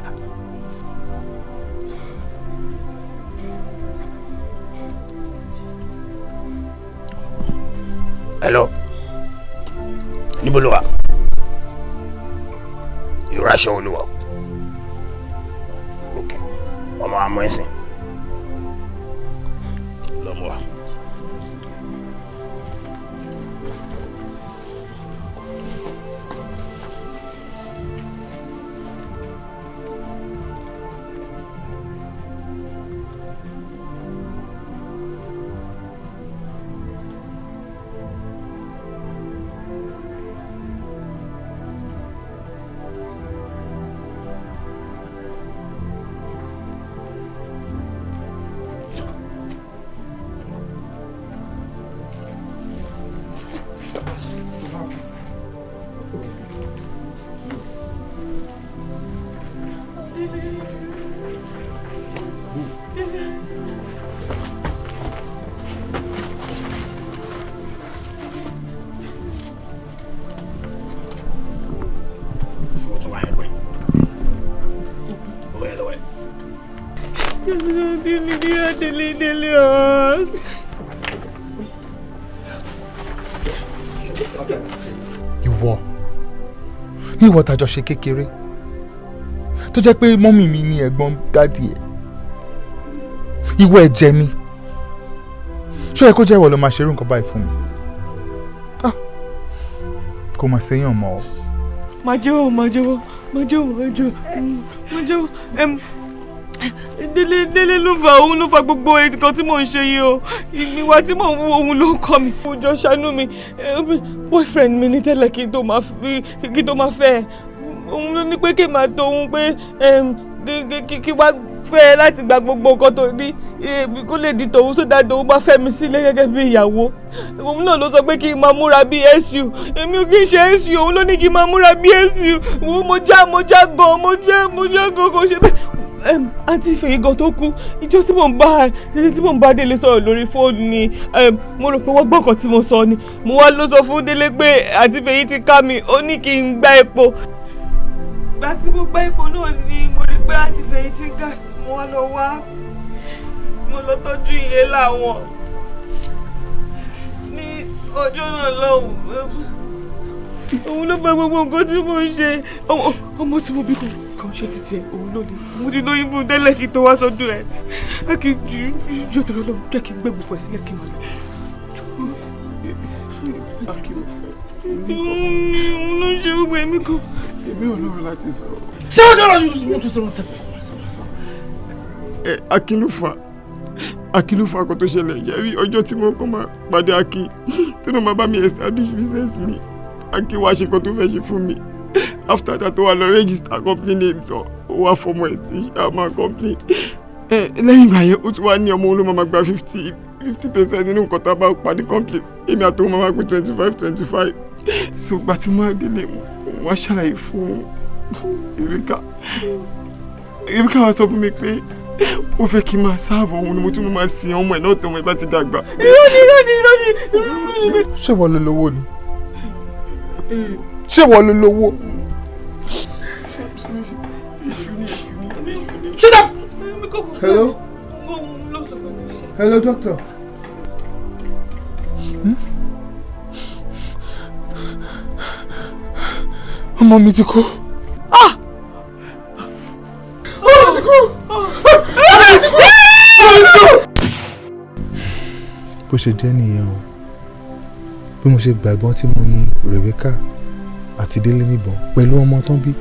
Hello. Níbo ló wà? Ìránṣẹ́ Olúwa. Okay. Ọmọ àmọ́ ẹ̀sìn. Lọ́mọ wa. Ìwọ tàjọ ṣe kékeré tó jẹ́ pé mọ́mì mi ni ẹ̀gbọ́n dádì ẹ̀, ìwọ ẹ̀jẹ̀ mi, ṣó yẹ kó jẹ́ ìwọ ló máa ṣerú nǹkan báyìí fún mi? Kò mà séyàn mọ́ ọ. Máa jẹ́wọ́ Délé ló fa òun ló fa gbogbo nǹkan tí mò ń ṣe yìí o, ìwà tí mò ń wú òun ló ń kọ́ mi. Ó jọ ṣàánú mi, boyfriend mi ní tẹ́lẹ̀ kí n tó máa fẹ́ òun ló ní pé kí n máa tó òun pé kí wá fẹ́ láti gba gbogbo nǹkan tó ní kó lè di tòun sódà tòun bá fẹ́ mi sílé gẹ́gẹ́ bí ìyàwó. Òun náà ló sọ pé kí n máa múra bí SU, èmi ò kí n ṣe SU, òun ló ní kí n máa múra bí SU. Mo já gan kò ṣe bẹ́ẹ̀. Àǹtí Fèyí gan tó kú ìjọ tí mò ń bá Délé sọ̀rọ̀ lórí fóònù ni mo rò pé wọ́n gbọ́ nǹkan tí mo sọ ni mo wá lọ sọ fún Délé pé àǹtí Fèyí ti ká mi, ó ní kí n gbá epo. Ìgbà tí mo gbá epo náà ni mo rí pé àǹtí Fèyí ti gáàsì, mo lọ tọ́jú ilé láwọn ní ọjọ́ náà lọ́hùn. Òun ló fẹ́ gbogbo nǹkan tí mo ń ṣe, ọmọ tí mo bí kò ṣe títí ẹ òun ló ní mo ti lóyún fún tẹ́lẹ̀ kí n tó wá sọ́dún ẹ ẹ kì í ju ọ̀tọ̀ lọ́wọ́ jẹ́ kí n gbé gbogbo ẹ̀ sílẹ̀ kí n máa lọ. Òun ló ń ṣe gbogbo ẹ̀mí kan. Èmi ò lóore láti sọ̀rọ̀. Ṣé wọ́n jọ̀rọ̀ yóò tún sọ̀rọ̀ tẹ̀lé? Akin ló fa kó tó ṣẹlẹ̀ jẹ́rí ọjọ́ tí mo kọ́ máa pàdé Akin tó náà máa bá mi establish business mi. Akin wá ṣe nǹkan tó fẹ́ ṣe fún mi. After that ó wá lọ register company name tó ó wá fọmọ ẹ̀ sí Sharma company. Lẹ́yìn ìgbà yẹn ó tún wá ní ọmọ òun ló máa gba 50% nínú nǹkan tá a bá pàdé company, èmi àti òun máa gbé 25. So gba tí mo délé wọ́n á ṣàlàyé fún Rebecca wá sọ fún mi pé ó fẹ́ kí n máa sáàbù òun ni mo tún máa sin ọmọ ẹ̀ náà tó ọmọ ẹ̀ bá ti dàgbà. Irọ́. Ṣé wọ́n ló lówó ni? Ṣé wọ́n ló lówó? Shut up! Hello? Hello, doctor. Ọmọ mi ti kú. Ọmọ mi ti kú. Ọmọ mi ti kú. bó ṣe jẹ́ nìyẹn o bí mo ṣe gbàgbọ́ tí mo yin Rebecca àti Délé níbọn pẹ̀lú ọmọ tán bí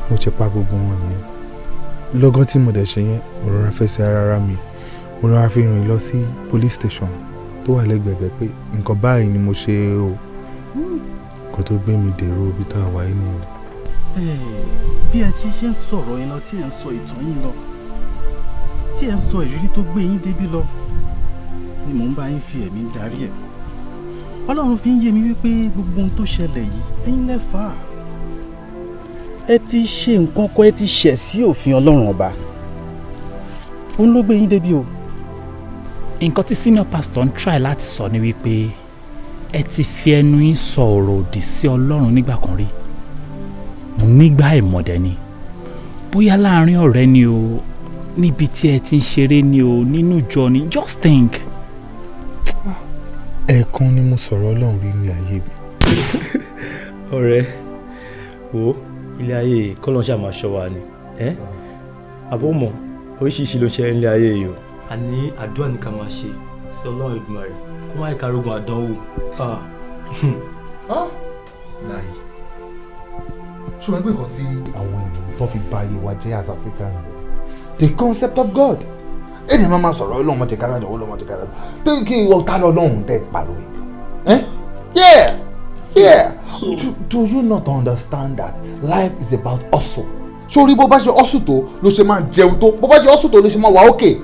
mo ṣe pa gbogbo wọn nìyẹn lọ́gán tí mo dẹ̀ ṣe yẹn mo rọra fẹsẹ̀ ara mi mo rọra fi rìn lọ sí police station tó wà lẹ́gbẹ̀ẹ́ pé nǹkan báyìí ni mo ṣe o kó tó gbé mi dèrò ibi tá a wà yìí nìyẹn. bí ẹ ti ṣe ń sọ̀rọ̀ yín lọ tí ẹ ń sọ ìtàn yín lọ tí ẹ ń sọ ìrírí tó gbé yín débí lọ ni mò ń bá yín fi ẹ̀mí darí ẹ̀ Ọlọ́run fi ń yé mi wípé gbogbo ohun tó ṣẹlẹ̀ yìí ẹ̀yin lẹ fà á ẹ ti ṣe nǹkan kan ẹ ti ṣẹ̀ sí òfin Ọlọ́run ọba òun ló gbé yín débi o. nǹkan tí senior pastor ń try láti sọ ni wípé ẹ ti fi ẹnu yín sọ ọ̀rọ̀ òdì sí Ọlọ́run nígbà kan rí nígbà ìmọ̀dẹ́ ni bóyá láàrin ọ̀rẹ́ ni o níbi tí ẹ ti ń ṣeré ni o nínú ìjọ ni just think. ẹ̀ẹ̀kan ni mo sọ̀rọ̀ Ọlọ́run rí ní ayé mi. ọ̀rẹ́ wo ilé ayé kọ́lọ́n ṣáà máa ṣọ́ wa ni àbọ̀mọ̀ oríṣiríṣi ló ṣe ilé ayé yìí o. a ní àdúrà ní ká máa ṣe sí Ọlọ́run Èdùmàrè kó má ìka rogun àdánwò. láyé ṣùgbọ́n ẹgbẹ́ kan tí àwọn ènìyàn tó fi bà ayé wa jẹ́ as Africans the concept of God èdè máa ma sọ̀rọ̀ Ọlọ́run ti kára jọ̀wọ́ Ọlọ́run ti kára jọ̀wọ́ tó kí ọ̀tá Ọlọ́run tẹ̀ pàlọ́ yeah do you not understand that life is about hustle sórí bó bá ṣe hustle tó ló ṣe máa jẹun tó bó bá ṣe hustle tó ló ṣe máa wà okay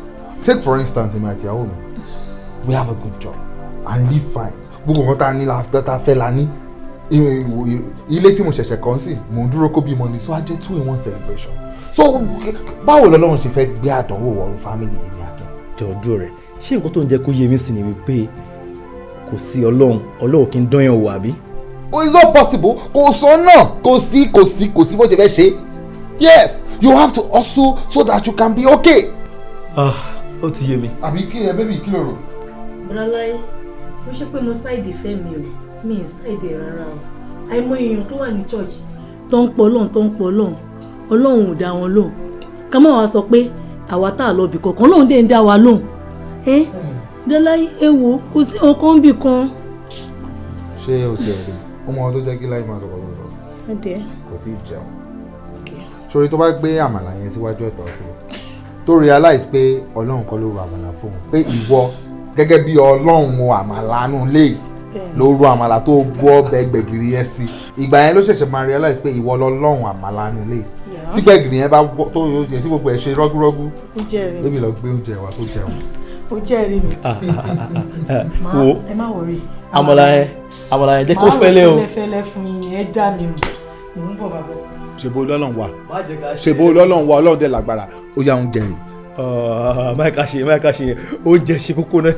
take for instance èmi àti ìyàwó mi we have a good job and live fine gbogbo nǹkan tá a ní la fẹ́ la ní ilé tí mo ṣẹ̀ṣẹ̀ kàn sí mò ń dúró kó bímọ ni so a jẹ́ 2-in-1 celebration so báwo lọ́lọ́run ṣe fẹ́ gbé àdánwò wọ̀run family èmi Akin. jọ̀ọ́dún rẹ̀ ṣé nǹkan tó ń jẹ́ kó yé mi sí ni wípé kò sí Ọlọ́run kì í dán yàn wò àbí. oh it's not possible kò sọ náà kò sí bó ṣe fẹ́ ṣe yes you have to hustle so that you can be okay. ó ti yé mi. àbí kí ẹ bébì kí ló rò. Bọ́láláyé mo ṣe pé mo ṣáìdì fẹ́ mi o mi ì ṣáìdì rárá o àìmọ̀ èèyàn tó wà ní church tó ń pọ̀ Ọlọ́run Ọlọ́run ò dá wọn lóhùn ká má wàá sọ pé àwa tá a lọ bì kankan Ọlọ́run dé ń dá wa lóhùn Bọ́láláyé èwo kò sí ọkàn bì kan. ṣé o tiẹ̀ rí ọmọ ọdún jẹ́ kí láì máa sọ̀rọ̀ lọ́sọ̀ kò tí ì jẹun sórí tó bá gbé àmàlà yẹn síwájú ẹ̀tọ́ sí tó realize pé Ọlọ́run kọ́ ló ro àmàlà fún un pé ìwọ gẹ́gẹ́ bí Ọlọ́run mo àmàlà nù lé ló ro àmàlà tó bọ́ ọbẹ̀ gbẹ̀gìrì yẹn sí ìgbà yẹn ló ṣẹ̀ṣẹ̀ máa realize pé ìwọ lọ́lọ́run àmàlà nù lé tí gbẹ̀gìrì yẹn bá tó yẹ sí gbogbo ẹ̀ ṣe rọ́gúrọ́gú débi lọ gbé oúnjẹ wa tó jẹun. ó jẹ́rìí mi. wo ẹ má wọrí. àmàlà yẹn jẹ́ kó fẹ́lẹ́ o. máa wọ fẹ́lẹ́ fún yín ẹ dá mi mò ń bọ̀ bàbá. ṣèbó lọ́lọ́run wà Ọlọ́run dẹ̀ lágbára ó yá ń jẹrin. máa ká ṣe yẹn oúnjẹ ṣe kókó náà.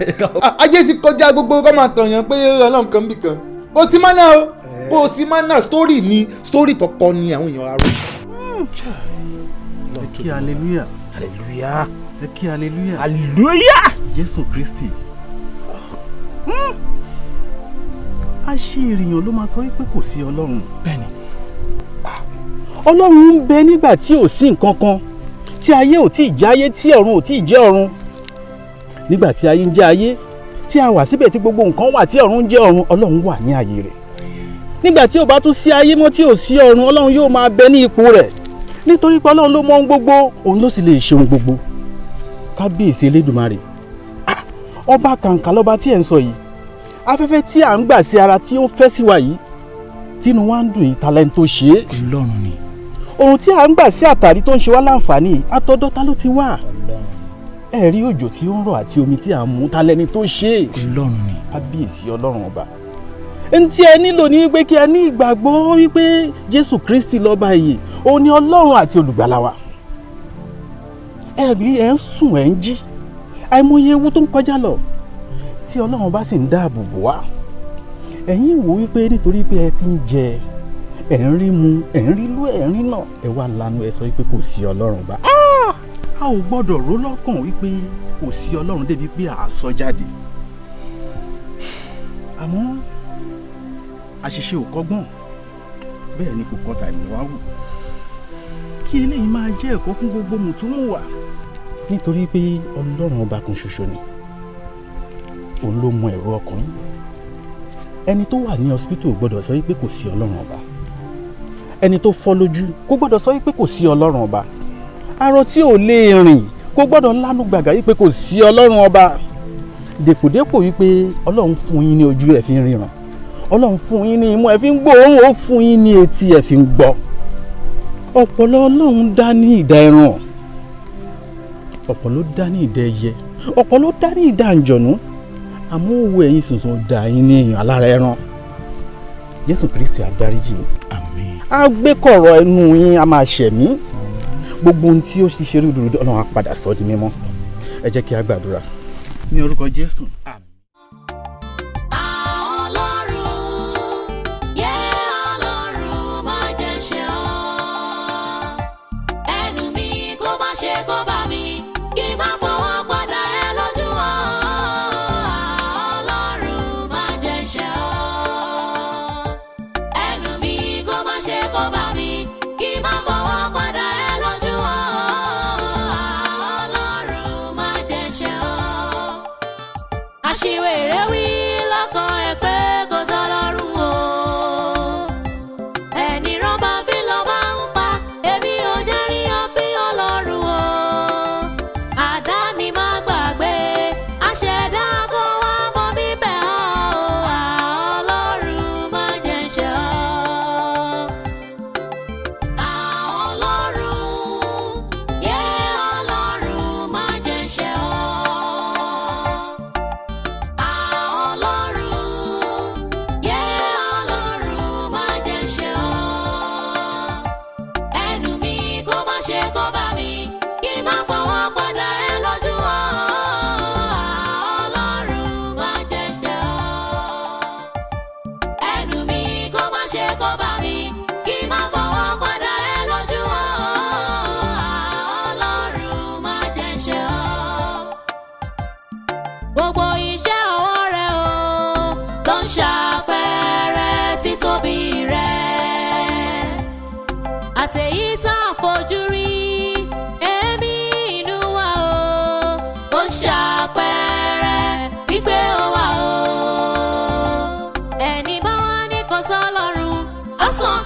ajé ti kọjá gbogbo kọ́ máa tàn yàn pé Ọlọ́run kan bì kan bó ti máa náà bó ti máa náà story tọpọ ni àwọn èèyàn arú. ẹ kí hallelujah ẹ kí hallelujah Jésù Kristi a ṣe èèyàn ló máa sọ wípé kò sí Ọlọ́run. bẹ́ẹ̀ni. Ọlọ́run ń bẹ nígbà tí ò sí nǹkan kan tí ayé ò tí ì jẹ́ ayé tí ọ̀run ò tí ì jẹ́ ọ̀run nígbà tí ayé ń jẹ́ ayé tí a wà síbẹ̀ tí gbogbo nǹkan wà tí ọ̀run ń jẹ́ ọ̀run Ọlọ́run wà ní ayé rẹ̀ nígbà tí ò bá tún sí ayé mọ́ tí ò sí ọ̀run Ọlọ́run yóò máa bẹ ní ipò rẹ̀ nítorí pé Ọlọ́run ló mọ ohun gbogbo òun ló sì lè ṣe ohun gbogbo kábíyèsí Elédùmarè ọba kàǹkà lọ́ba tí ẹ̀ ń sọ yìí afẹ́fẹ́ tí à ń gbà sí ara tí ó fẹ́ sí wa yìí tínú wa ń dùn yìí talent tó ṣe é Ọlọ́run ni ohun tí a ń gbà sí àtàrí tó ń ṣe wá láǹfààní àtọ̀dọ̀ ló ti wà ẹ rí òjò tí ó ń rọ̀ àti omi tí a ń mú ta lẹ́ni tó ṣe é Ọlọ́run ni kábíyèsí Ọlọ́run ọba ẹni tí ẹ nílò ní wípé kí a ní ìgbàgbọ́ wípé Jésù Kristi lọ́ba ìyè òun ni Ọlọ́run àti olùgbàlà wa ẹ rí ẹ ń sùn ẹ ń jí àìmọye ewu tó ń kọjá lọ tí Ọlọ́run bá sì ń dáàbò bò wá ẹ̀yin wò wípé nítorí pé ẹ ti ń jẹ ẹ̀ ń rí mu ẹ̀ ń rí lú ẹ̀ ń rí náà ẹ wá lanu ẹ sọ wípé kò sí Ọlọ́run bá a ò gbọ́dọ̀ rò lọ́kàn wípé kò sí ọlọ́run débi pé à á sọ jáde àmọ́ àṣìṣe ò kọ́gbọ́n bẹ́ẹ̀ ni kò kọ́ta ìmọ̀ wù kí eléyìí máa jẹ́ ẹ̀kọ́ fún gbogbo mùtúmùwà nítorí pé ọlọ́run ọba kan ṣoṣo ni òun ló mọ ẹ̀rọ ọkàn yín ẹni tó wà ní hospital gbọ́dọ̀ sọ wípé kò sí ọlọ́run ọba ẹni tó fọ́ lójú kò gbọ́dọ̀ sọ wípé kò sí ọlọ́run ọba arọ tí ò lè rìn kò gbọ́dọ̀ lánú gbàgà wípé kò sí ọlọ́run ọba dèpòdépò wípé ọlọ́run fún yín ní ojú ẹ̀ fi ń ríran ọlọ́run fún yín ní imú ẹ̀ fi ń gbóòórùn ó fún yín ní etí ẹ̀ fi ń gbọ́ ọpọlọ ọlọ́run dá ní ìdá ẹran ọpọlọ dá ní ìdá ẹyẹ ọpọlọ dá ní ìdá àǹjọ̀nú àmọ́ òwò ẹ̀yin sùnsùn dá yín ní èèyàn alára ẹran Jésù Kristi á dáríjì yín àmín á gbé kọ̀rọ̀ ẹnu yín á máa ṣẹ̀mí gbogbo ohun tí ó ṣiṣẹ́ rí dúró ọlọ́run á padà sọ di mímọ́ ẹ jẹ́ kí a gbàdúrà ní orúkọ Jésù. Àṣìwèrè wí lọ́kàn ẹ̀ pé kò sọ́lọ́run o. Ẹni rọ́bà fi lọ́ máa ń pa, èmi ò jẹ́ rí ọ̀fìn Ọlọ́run o. Àdáni má gbàgbé, àṣẹ̀dá kó wá mọ́ bíbẹ̀ ọ́ o. Ọlọ́run má jẹ́ ṣẹ̀ ọ́. Ọlọ́run, yé Ọlọ́run má jẹ́ ṣẹ̀ ọ́. Gbogbo iṣẹ́ ọwọ́ rẹ̀ o ló ń ṣàpẹẹrẹ títóbi rẹ̀. Àtèyí tá a fojú rí ẹ̀mí inú wa o ó ń ṣàpẹẹrẹ wípé ó wà o. Ẹni bá wà ní kò sọ́lọ́run á sàn